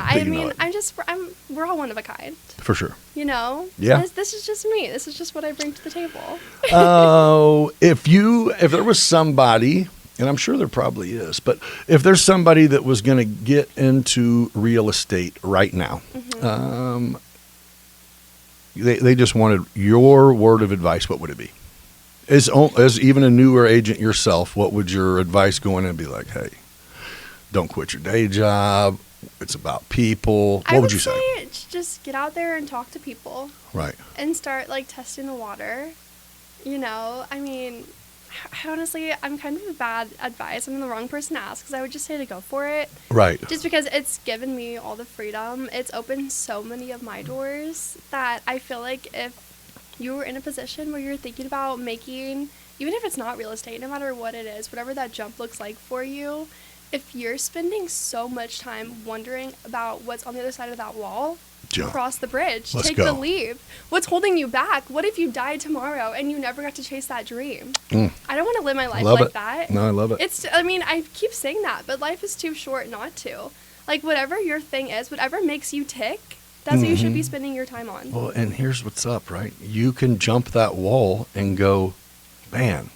we're all one of a kind. For sure. You know? Yeah. This is just me. This is just what I bring to the table. Oh, if there was somebody, and I'm sure there probably is, but if there's somebody that was going to get into real estate right now, they just wanted your word of advice, what would it be? As even a newer agent yourself, what would your advice go in and be like, hey, don't quit your day job. It's about people. What would you say? I would say just get out there and talk to people. Right. And start like testing the water. You know, I mean, honestly, I'm kind of a bad advice. I'm the wrong person to ask because I would just say to go for it. Right. Just because it's given me all the freedom. It's opened so many of my doors that I feel like if you were in a position where you're thinking about making, even if it's not real estate, no matter what it is, whatever that jump looks like for you, if you're spending so much time wondering about what's on the other side of that wall, cross the bridge, take the leap. What's holding you back? What if you died tomorrow and you never got to chase that dream? I don't want to live my life like that. No, I love it. I keep saying that, but life is too short not to. Like, whatever your thing is, whatever makes you tick, that's what you should be spending your time on. Well, and here's what's up, right? You can jump that wall and go, man,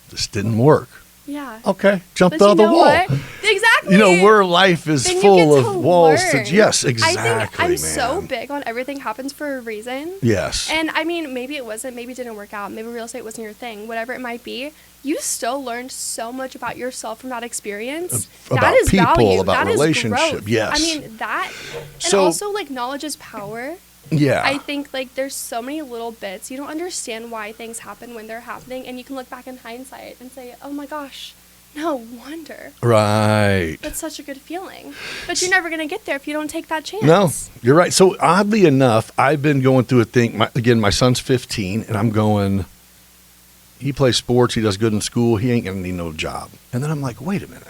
this didn't work. Yeah. Okay. Jump out of the wall. What? Exactly. You know, where life is full of walls. Yes, exactly. I think I'm so big on everything happens for a reason. Yes. And I mean, maybe it wasn't, maybe it didn't work out, maybe real estate wasn't your thing, whatever it might be. You still learned so much about yourself from that experience. About that is people, value. about that relationship. Is growth. Yes. I mean, that. And so, also, like, knowledge is power. Yeah. I think, like, there's so many little bits. You don't understand why things happen when they're happening. And you can look back in hindsight and say, oh my gosh, no wonder. Right. That's such a good feeling. But you're never going to get there if you don't take that chance. No, you're right. So oddly enough, I've been going through a thing. My son's 15, and I'm going, he plays sports. He does good in school. He ain't going to need no job. And then I'm like, wait a minute.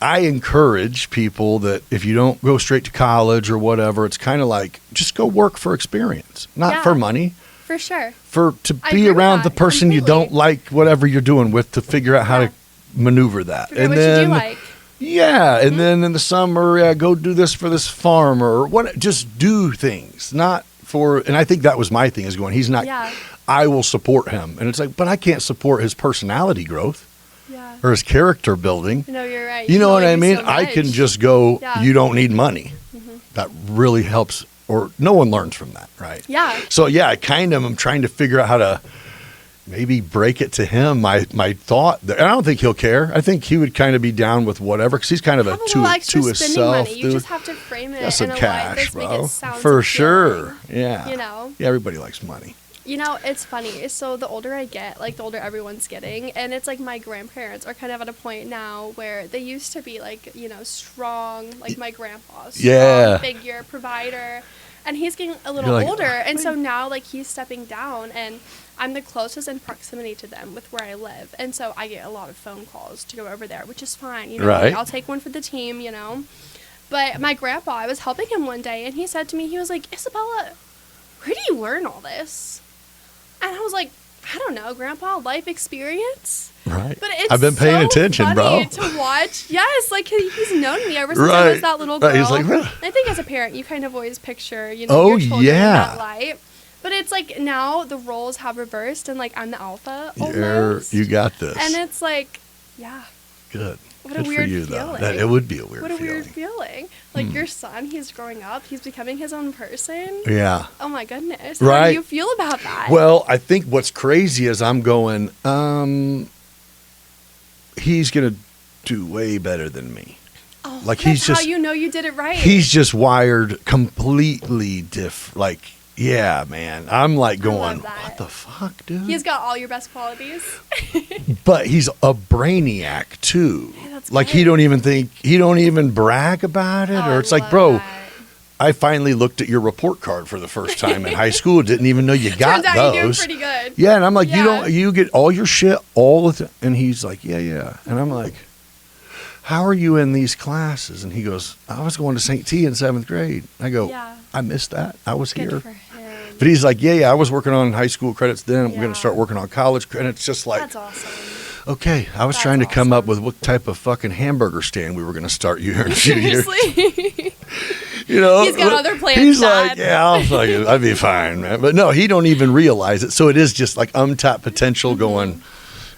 I encourage people that if you don't go straight to college or whatever, it's kind of like just go work for experience, not for money. For sure. To be around the person you don't like, whatever you're doing with, to figure out how to maneuver that. Figure what you do like. Yeah, and then in the summer, go do this for this farm or what. Just do things, not for. And I think that was my thing is going. He's not. Yeah. I will support him, and it's like, but I can't support his personality growth. Yeah. Or his character building. No, you're right. You know what I mean? So I can just go. Yeah. You don't need money. Mm-hmm. That really helps. Or no one learns from that, right? Yeah. So I'm trying to figure out how to maybe break it to him. My thought, and I don't think he'll care. I think he would kind of be down with whatever because he's kind of to himself. Money. You just have to frame it in a cash, way that's bro. Make it sound for appealing. Sure. Yeah. You know. Yeah, everybody likes money. You know, it's funny. So the older I get, like the older everyone's getting, and it's like my grandparents are kind of at a point now where they used to be like, you know, strong, like my grandpa, strong figure, provider. And he's getting a little older, and so now, like, he's stepping down, and I'm the closest in proximity to them with where I live. And so I get a lot of phone calls to go over there, which is fine. You know, Right. like, I'll take one for the team, you know. But my grandpa, I was helping him one day, and he said to me, he was like, Isabella, where do you learn all this? And I was like, I don't know, Grandpa, life experience. Right. But it's I've been paying so attention, funny bro. to watch. Yes, like he's known me ever since I was that little girl. Right. He's like, "Really?" I think as a parent, you kind of always picture, you know, your children in that light. But it's like now the roles have reversed, and like I'm the alpha almost. You got this. And it's like, yeah. Good. What Good a weird for you, feeling. though. It would be a weird What a feeling. weird feeling. Like your son, he's growing up. He's becoming his own person. Yeah. Oh my goodness. Right. How do you feel about that? Well, I think what's crazy is I'm going, he's going to do way better than me. Oh, like that's he's just how you know you did it right. He's just wired completely different. Like, yeah, man. I'm like going, what the fuck, dude? He's got all your best qualities. But he's a brainiac too. Hey, that's like good. he don't even brag about it, or it's like, bro, I finally looked at your report card for the first time in high school. Didn't even know you got Turns out those. you do pretty good. Yeah, and I'm like, Yeah. you get all your shit all the time. And he's like, yeah. And I'm like, how are you in these classes? And he goes, I was going to St. T in 7th grade. I go, Yeah. I missed that. I was Good here. for him. But he's like, yeah, I was working on high school credits then. We're going Yeah. to start working on college credits. Just like, That's awesome. okay, I was That's trying to come up awesome. with what type of fucking hamburger stand we were going to start you here in a few years. Seriously. You know, He's got other plans, He's Dad. like, yeah, I'd be fine, man. But no, he don't even realize it. So it is just like untapped potential going,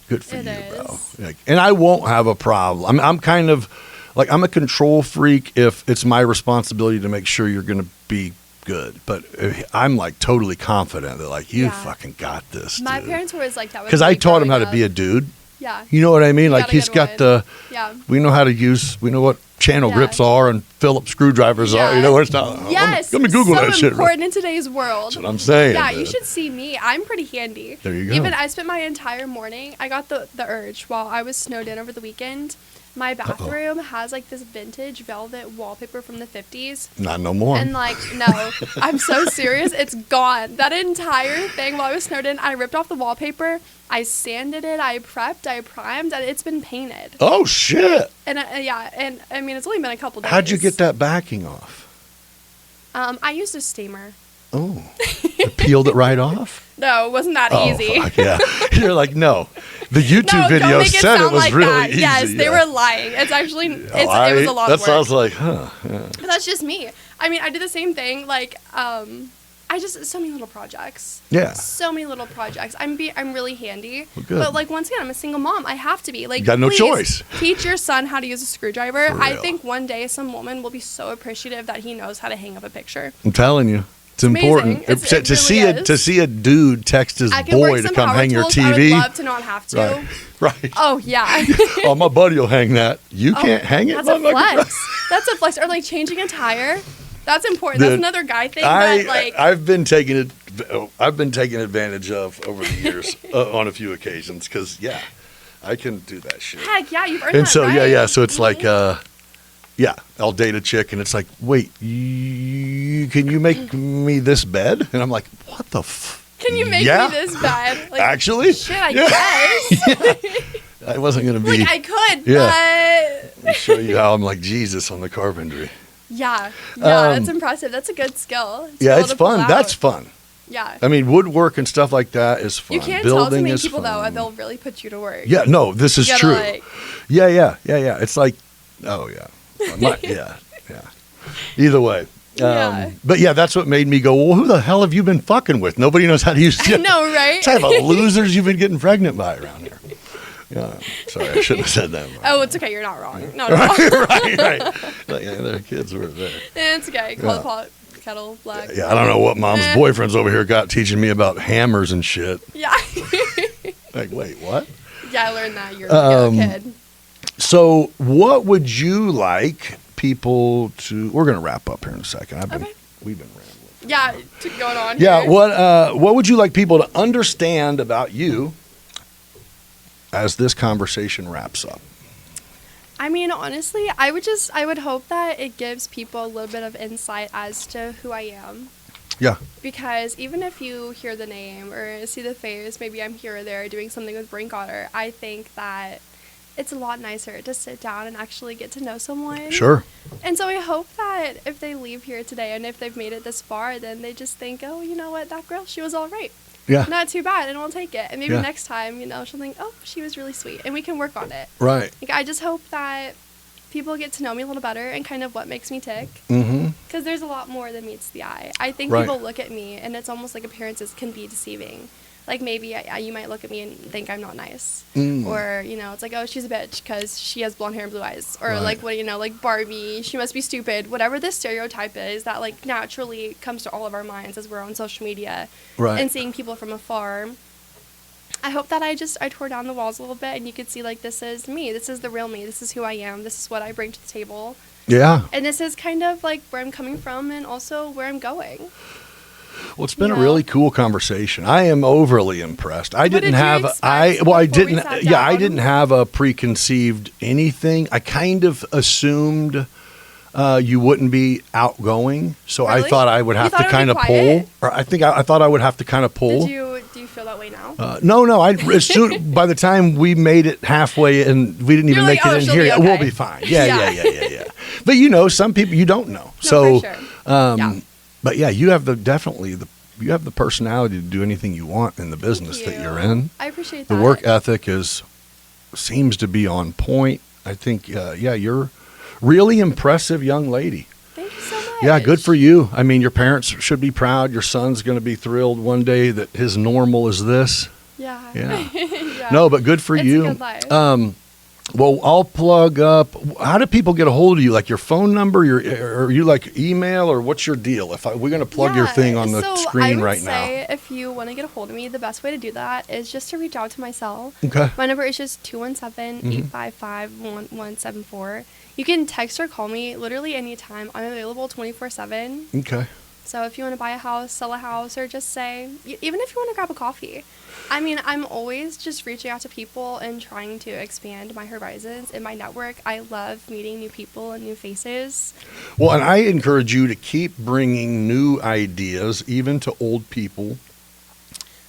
good for It you, is. bro. Like, and I won't have a problem. I'm kind of like, I'm a control freak if it's my responsibility to make sure you're going to be good. But I'm like totally confident that like, you Yeah. fucking got this, My dude. parents were always like that. with Because I me taught him how growing to be a up. dude. Yeah. You know what I mean? Like got a he's good got one. the, Yeah. we know what channel Yeah. grips are and Phillips screwdrivers are. You know, it's not. Yes. Let me Google so that shit. important in today's world. That's what I'm saying. Yeah, dude. you should see me. I'm pretty handy. There you go. Even I spent my entire morning. I got the urge while I was snowed in over the weekend. My bathroom has like this vintage velvet wallpaper from the 50s. Not no more. And like, no, I'm so serious. It's gone. That entire thing while I was snowed in, I ripped off the wallpaper. I sanded it. I prepped. I primed, and it's been painted. Oh shit! And yeah, and I mean, it's only been a couple days. How'd you get that backing off? I used a steamer. Oh, you peeled it right off. No, it wasn't that Oh, easy. fuck, yeah. You're like, no. The YouTube No, video don't make it said it sound was like really that. easy. Yes, they yeah. were lying. It's actually, it was a lot That of work. sounds like, huh? Yeah. But that's just me. I mean, I did the same thing. Like, I just so many little projects. Yeah. So many little projects. I'm really handy. Well, good. But like once again, I'm a single mom. I have to be. Like, You got no please choice. Teach your son how to use a screwdriver. For I real. think one day some woman will be so appreciative that he knows how to hang up a picture. I'm telling you, it's amazing. important. It to see really to is. see a dude text his I can work boy to some come power hang your tools. TV. I would love to not have to. Right. Right. Oh yeah. Oh, my buddy will hang that. You can't hang it. That's a motherfucker. flex. That's a flex. Or like changing a tire. That's important. Dude, That's another guy thing. That like I've been taking advantage of over the years on a few occasions because I can do that shit. heck yeah, you've earned And that so right. so it's like Mhm. I'll date a chick and it's like, wait, can you make me this bed? And I'm like, what the Can you make yeah. me this bad? Like, Actually, shit, I yeah. guess. I wasn't gonna be. Like I could, Yeah. but Let me show you how I'm like Jesus on the carpentry. yeah, that's Um, impressive. That's a good skill. to be Yeah, able it's to pull fun. out. That's fun. Yeah. I mean, woodwork and stuff like that is fun. You can't Building tell too many is people fun. though, and they'll really put you to work. Yeah, no, this is You gotta, true. like- Yeah. It's like, oh yeah, yeah. Either way. Yeah. But yeah, that's what made me go, well, who the hell have you been fucking with? Nobody knows how to use I know, right? What type of losers you've been getting pregnant by around here. Yeah, sorry, I shouldn't have said that. Oh, it's okay. You're not wrong. No, right. Like, yeah, their kids were there. it's okay. Call the pot, kettle black. Yeah, I don't know what mom's boyfriend's over here got teaching me about hammers and shit. Yeah. Like, wait, what? Yeah, I learned that. You're a kid. So, what would you like people to? We're gonna wrap up here in a second. We've been rambling. Yeah, going on. Yeah. here. What would you like people to understand about you as this conversation wraps up? I mean, honestly, I would hope that it gives people a little bit of insight as to who I am Yeah. Because even if you hear the name or see the face, maybe I'm here or there doing something with Brink Otter, I think that it's a lot nicer to sit down and actually get to know someone. Sure. And so I hope that if they leave here today and if they've made it this far, then they just think, oh, you know what, that girl, she was all right. Yeah. Not too bad, and I'll take it. And maybe Yeah. next time, she'll think, oh, she was really sweet, and we can work on it. Right. Like, I just hope that people get to know me a little better and kind of what makes me tick. Mm-hmm. Because there's a lot more than meets the eye. I think Right. people look at me, and it's almost like appearances can be deceiving. Like, maybe you might look at me and think I'm not nice. Or, it's like, oh, she's a bitch because she has blonde hair and blue eyes. Or, Right. like, like Barbie, she must be stupid. Whatever this stereotype is that, like, naturally comes to all of our minds as we're on social media. Right. And seeing people from afar. I hope that I tore down the walls a little bit and you could see, like, this is me. This is the real me. This is who I am. This is what I bring to the table. Yeah. And this is kind of, like, where I'm coming from and also where I'm going. Well, it's been a really cool conversation. I am overly impressed. I didn't have a preconceived anything. I kind of assumed you wouldn't be outgoing, so Really? I thought I would have to kind of pull. quiet? Or I thought I would have to kind of pull. Do you feel that way now? No. As soon by the time we made it halfway and we didn't even You're make like, it "Oh, in she'll here, be we'll okay." be fine. Yeah. Yeah. But some people you don't know. No, for sure. Yeah. But yeah, you have you have the personality to do anything you want in the business that you're in. I appreciate that. The work ethic seems to be on point. I think, you're really impressive young lady. Thank you so much. Yeah, good for you. I mean, your parents should be proud. Your son's going to be thrilled one day that his normal is this. Yeah. Yeah. Yeah. No, but good for It's you. a good life. Well, I'll plug up. How do people get a hold of you? Like your phone number, or you like email, or what's your deal? We're going to plug your thing on the screen right now. I would say if you want to get a hold of me, the best way to do that is just to reach out to my cell. Okay. My number is just 217-855-1174. You can text or call me literally anytime. I'm available 24/7. Okay. So if you want to buy a house, sell a house, or just say, even if you want to grab a coffee. I mean, I'm always just reaching out to people and trying to expand my horizons in my network. I love meeting new people and new faces. Well, and I encourage you to keep bringing new ideas, even to old people.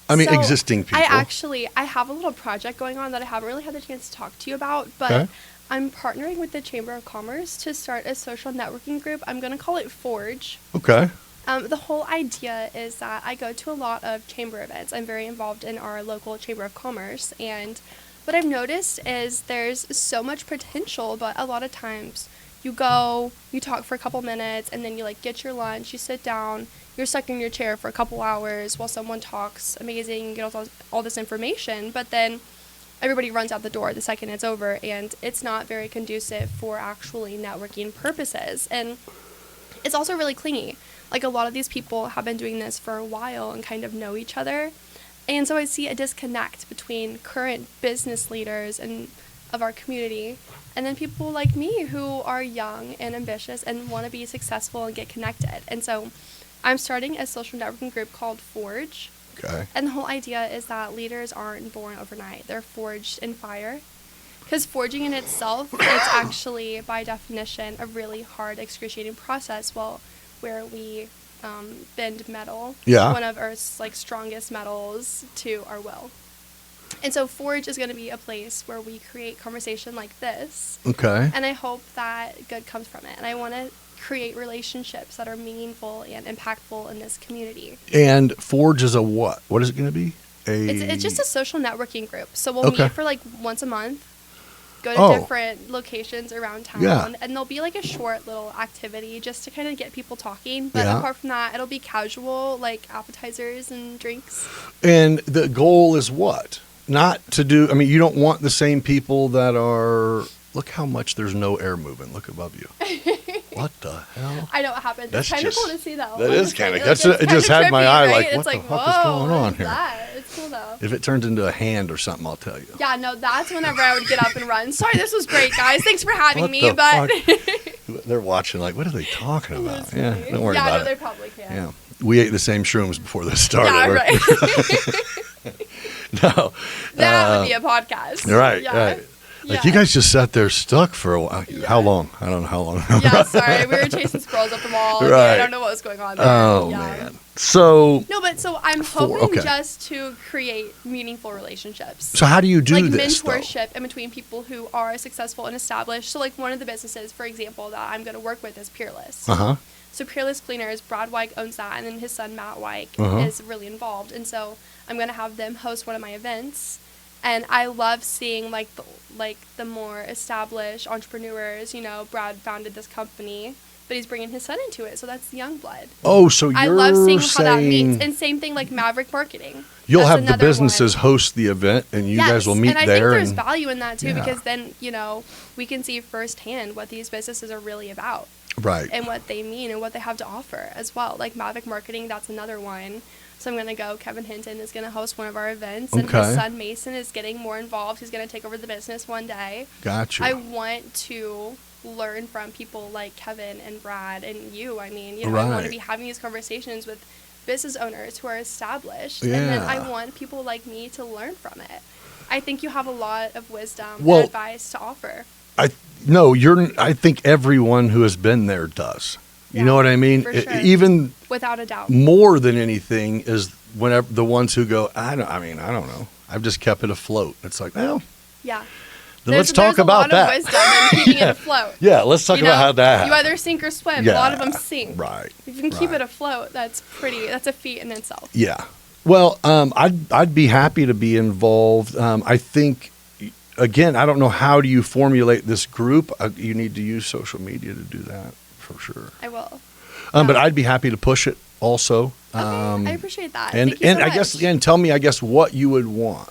Existing people. I have a little project going on that I haven't really had the chance to talk to you about, but Okay. I'm partnering with the Chamber of Commerce to start a social networking group. I'm going to call it Forge. Okay. The whole idea is that I go to a lot of chamber events. I'm very involved in our local Chamber of Commerce, and what I've noticed is there's so much potential, but a lot of times you go, you talk for a couple minutes, and then you get your lunch, you sit down, you're stuck in your chair for a couple hours while someone talks amazing, you get all this information, but then everybody runs out the door the second it's over, and it's not very conducive for actually networking purposes. And it's also really clingy. Like, a lot of these people have been doing this for a while and kind of know each other. And so I see a disconnect between current business leaders and of our community and then people like me who are young and ambitious and want to be successful and get connected. And so I'm starting a social networking group called Forge. Okay. And the whole idea is that leaders aren't born overnight. They're forged in fire. Because forging in itself, it's actually, by definition, a really hard, excruciating process. Where we bend metal, one of Earth's strongest metals, to our will. And so Forge is going to be a place where we create conversation like this. Okay. And I hope that good comes from it. And I want to create relationships that are meaningful and impactful in this community. And Forge is a what? What is it going to be? It's just a social networking group. So we'll meet for once a month. Go to different locations around town, and there'll be a short little activity just to kind of get people talking. But apart from that, it'll be casual, appetizers and drinks. And the goal is what? Not to do, you don't want the same people that are, look how much there's no air moving. Look above you. What the hell? I know what happened. It's kind of cool to see, though. That is kind of, it just had my eye what the fuck is going on here? It's cool, though. If it turns into a hand or something, I'll tell you. Yeah, no, that's whenever I would get up and run. Sorry, this was great, guys. Thanks for having me, but... They're watching what are they talking about? Yeah, don't worry about it. Yeah, they probably can. Yeah, we ate the same shrooms before this started. Yeah, right. No. That would be a podcast. Right, right. You guys just sat there stuck for a while. Yeah. How long? I don't know how long. Yeah, sorry. We were chasing squirrels up the wall. Right. I don't know what was going on there. Oh, man. So No, but so I'm Four, hoping okay. just to create meaningful relationships. So how do you do like this, though? mentorship in between people who are successful and established. So like one of the businesses, for example, that I'm going to work with is Peerless. Uh-huh. So Peerless Cleaners, Brad Wyke owns that, and then his son Matt Wyke Uh-huh. is really involved. And so I'm going to have them host one of my events. And I love seeing like the more established entrepreneurs. You know, Brad founded this company, but he's bringing his son into it. So that's the young blood. Oh, so you're I love seeing how that meets. saying And same thing like Maverick Marketing. you'll That's have the another businesses one. host the event, and you guys will meet and I there. think there's and value in that too, Yeah. because then, you know, we can see firsthand what these businesses are really about right. and what they mean and what they have to offer as well. Like Mavic Marketing, that's another one. So I'm going to go. Kevin Hinton is going to host one of our events, and Okay. his son Mason is getting more involved. He's going to take over the business one day. Gotcha. I want to learn from people like Kevin and Brad and you. I mean, you know, I Right. want to be having these conversations with business owners who are established, and then I Yeah. want people like me to learn from it. I think you have a lot of wisdom Well- and advice to offer. I think everyone who has been there does. You Yeah, know what I mean? for sure. Even Without a doubt. more than anything is whenever the ones who go, I don't know. I've just kept it afloat. It's like, well, Yeah. then let's talk about There's a lot that. of wisdom in keeping it afloat. Yeah, let's talk You about know, how that You happened. either sink or swim. Yeah, A lot of them sink. Right. If you can keep right. it afloat, that's a feat in itself. Yeah. Well, I'd be happy to be involved. I think, again, I don't know, how do you formulate this group? You need to use social media to do that for sure. I will. But I'd be happy to push it also. Okay, I appreciate that. And Thank you so I much. guess again, tell me, I guess, what you would want.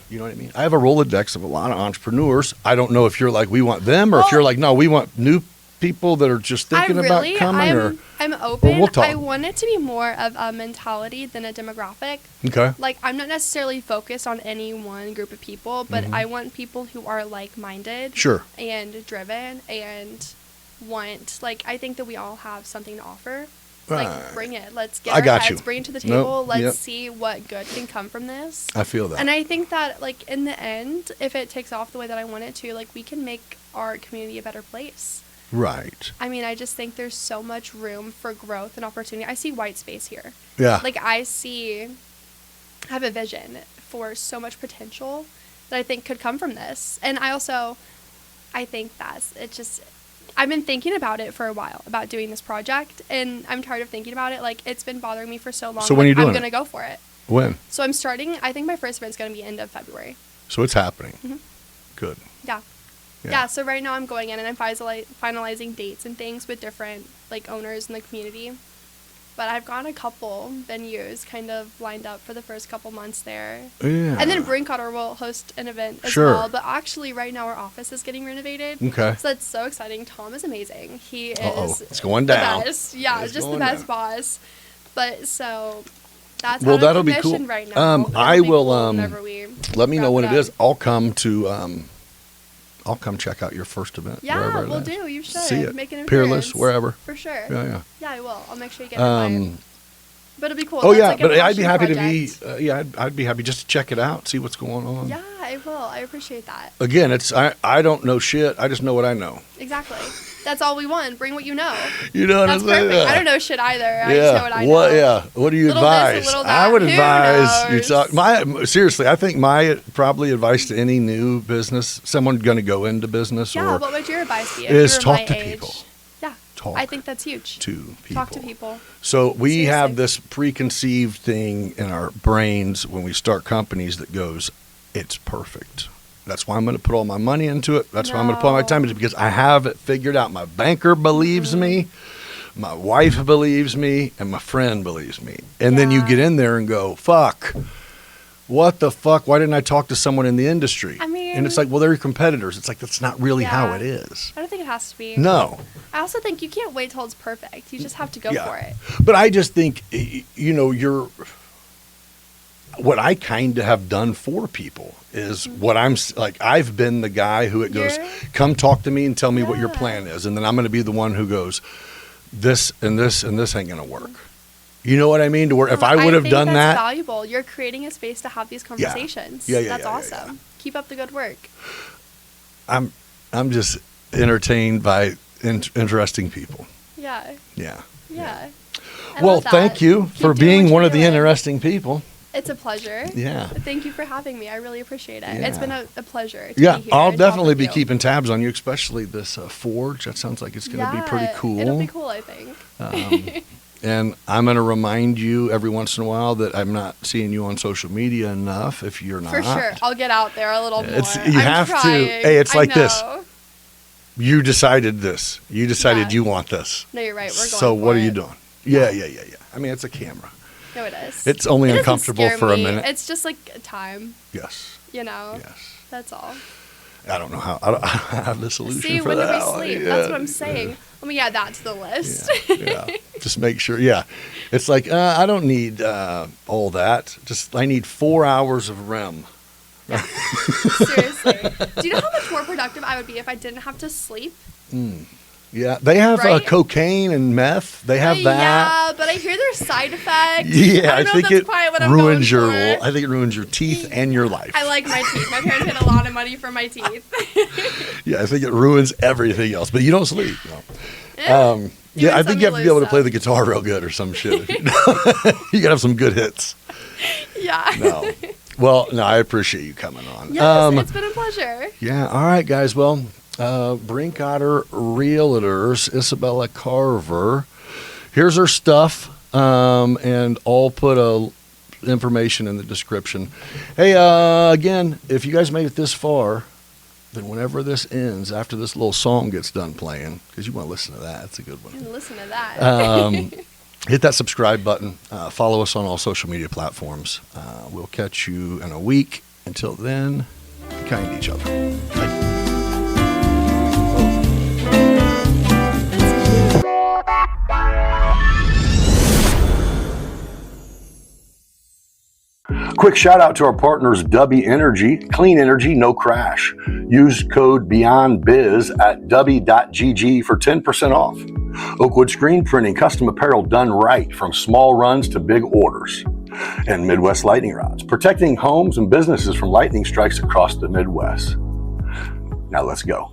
You know what I mean? I have a Rolodex of a lot of entrepreneurs. I don't know if you're like, we want them, or if Well- you're like, no, we want new people that are just thinking about coming. I'm open. we'll talk. I want it to be more of a mentality than a demographic. Okay. Like, I'm not necessarily focused on any one group of people, but Mhm. I want people who are like-minded Sure. and driven and I think that we all have something to offer. Right. Like, bring it. Let's get I our got heads, you. bring it to the Nope, table. Let's yep. see what good can come from this. I feel that. And I think that, like, in the end, if it takes off the way that I want it to, like, we can make our community a better place. Right. I mean, I just think there's so much room for growth and opportunity. I see white space here. Yeah. Like, I have a vision for so much potential that I think could come from this. And I think I've been thinking about it for a while, about doing this project, and I'm tired of thinking about it. Like, it's been bothering me for so long. So when are you doing I'm it? going to go for it. When? So I'm starting, I think my first event's going to be end of February. So it's happening. Mhm. Good. Yeah. Yeah, so right now I'm going in and I'm finalizing dates and things with different, like, owners in the community. But I've got a couple venues kind of lined up for the first couple months there. Yeah. And then Brinkotter will host an event as Sure. well. But actually, right now our office is getting renovated. Okay. So that's so exciting. Tom is amazing. He is Uh-oh, it's going the down. best. Yeah, It's just the going best down. boss. But so that's Well, out of that'll be commission cool. right now. It'll I be will, cool whenever we Let me know wrap when it it is. up. I'll come check out your first event. Yeah, wherever it we'll is. do. You should. See it. Make an Peerless, appearance. wherever. For sure. Yeah. Yeah, I will. I'll make sure you get an invite. But it'll be cool. Oh That's yeah, like a but I'd be passion happy project. to be. I'd be happy just to check it out, see what's going on. Yeah, I will. I appreciate that. Again, I don't know shit. I just know what I know. Exactly. That's all we want. Bring what you know. You know what That's I'm saying? perfect. Yeah. I don't know shit either. I just know what I know. Yeah. What do you Little this, a advise? little I would that. Who advise you knows? talk. Seriously, I think my probably advice to any new business, someone going to go into business, Yeah, or what would your advice be? If is you were talk my to age? people. Yeah. Talk I think that's huge. to people. Talk to people. So we have Seriously. this preconceived thing in our brains when we start companies that goes, it's perfect. That's why I'm going to put all my money into it. That's why I'm going to put all my time into it, because I have it figured out. My banker believes me, my wife believes me, and my friend believes me. And then you Yeah. get in there and go, fuck, what the fuck? Why didn't I talk to someone in the industry? I mean- and it's like, well, they're your competitors. It's like, that's not really how Yeah. it is. I don't think it has to be. No. I also think you can't wait till it's perfect. You just have to go Yeah. for it. But I just think, what I kind of have done for people is what I've been the guy who it goes, You're- come talk to me and tell me what your Yeah. plan is. And then I'm going to be the one who goes, this and this and this ain't going to work. You know what I mean? To where if I would have think done that's that, valuable. You're creating a space to have these conversations. Yeah, That's yeah, awesome. Keep up the good work. I'm just entertained by interesting people. Yeah. Yeah. Yeah. Well, love that. thank you Keep for doing being what one you're of the doing. interesting people. It's a pleasure. Yeah. Thank you for having me. I really appreciate it. Yeah. It's been a pleasure to Yeah, be here. I'll and talk definitely with be you. keeping tabs on you, especially this forge. That sounds like it's going to be pretty cool. It'll be cool, I think. And I'm going to remind you every once in a while that I'm not seeing you on social media enough. If you're not, For sure. I'll get out there a little more. You I'm have to. trying. Hey, it's like this. know. You decided this. You decided Yeah. you want this. No, you're right. We're going So for what are it. you doing? Yeah. I mean, it's a camera. No, it is. It's only It doesn't uncomfortable scare for a me. minute. It's just like a time, Yes. Yes. That's all. I don't know how. I don't have the solution See, for when do that. we sleep? That's what I'm saying. Let me add that to the list. Yeah. Just make sure. Yeah. It's like, I don't need all that. I need 4 hours of REM. Seriously. Do you know how much more productive I would be if I didn't have to sleep? Yeah. They have Right? cocaine and meth. They have that. Yeah, but I hear there's side effects. Yeah, I don't know think if that's it quite what I'm ruins going your. for. I think it ruins your teeth and your life. I like my teeth. My parents paid a lot of money for my teeth. Yeah, I think it ruins everything else. But you don't sleep. No. Yeah, I think you have to be able to play the guitar real good or some shit. You gotta have some good hits. Yeah. No. Well, no, I appreciate you coming on. Yes, it's been a pleasure. Yeah. All right, guys. Well, Brinkotter Realtors, Isabella Carver. Here's her stuff, and I'll put information in the description. Hey, again, if you guys made it this far, then whenever this ends, after this little song gets done playing, because you want to listen to that, it's a good one. And listen to that. Hit that subscribe button. Follow us on all social media platforms. We'll catch you in a week. Until then, be kind to each other. Bye. Quick shout out to our partners, W Energy, clean energy, no crash. Use code BeyondBiz at w.gg for 10% off. Oakwood Screen Printing, custom apparel done right from small runs to big orders. And Midwest Lightning Rods, protecting homes and businesses from lightning strikes across the Midwest. Now let's go.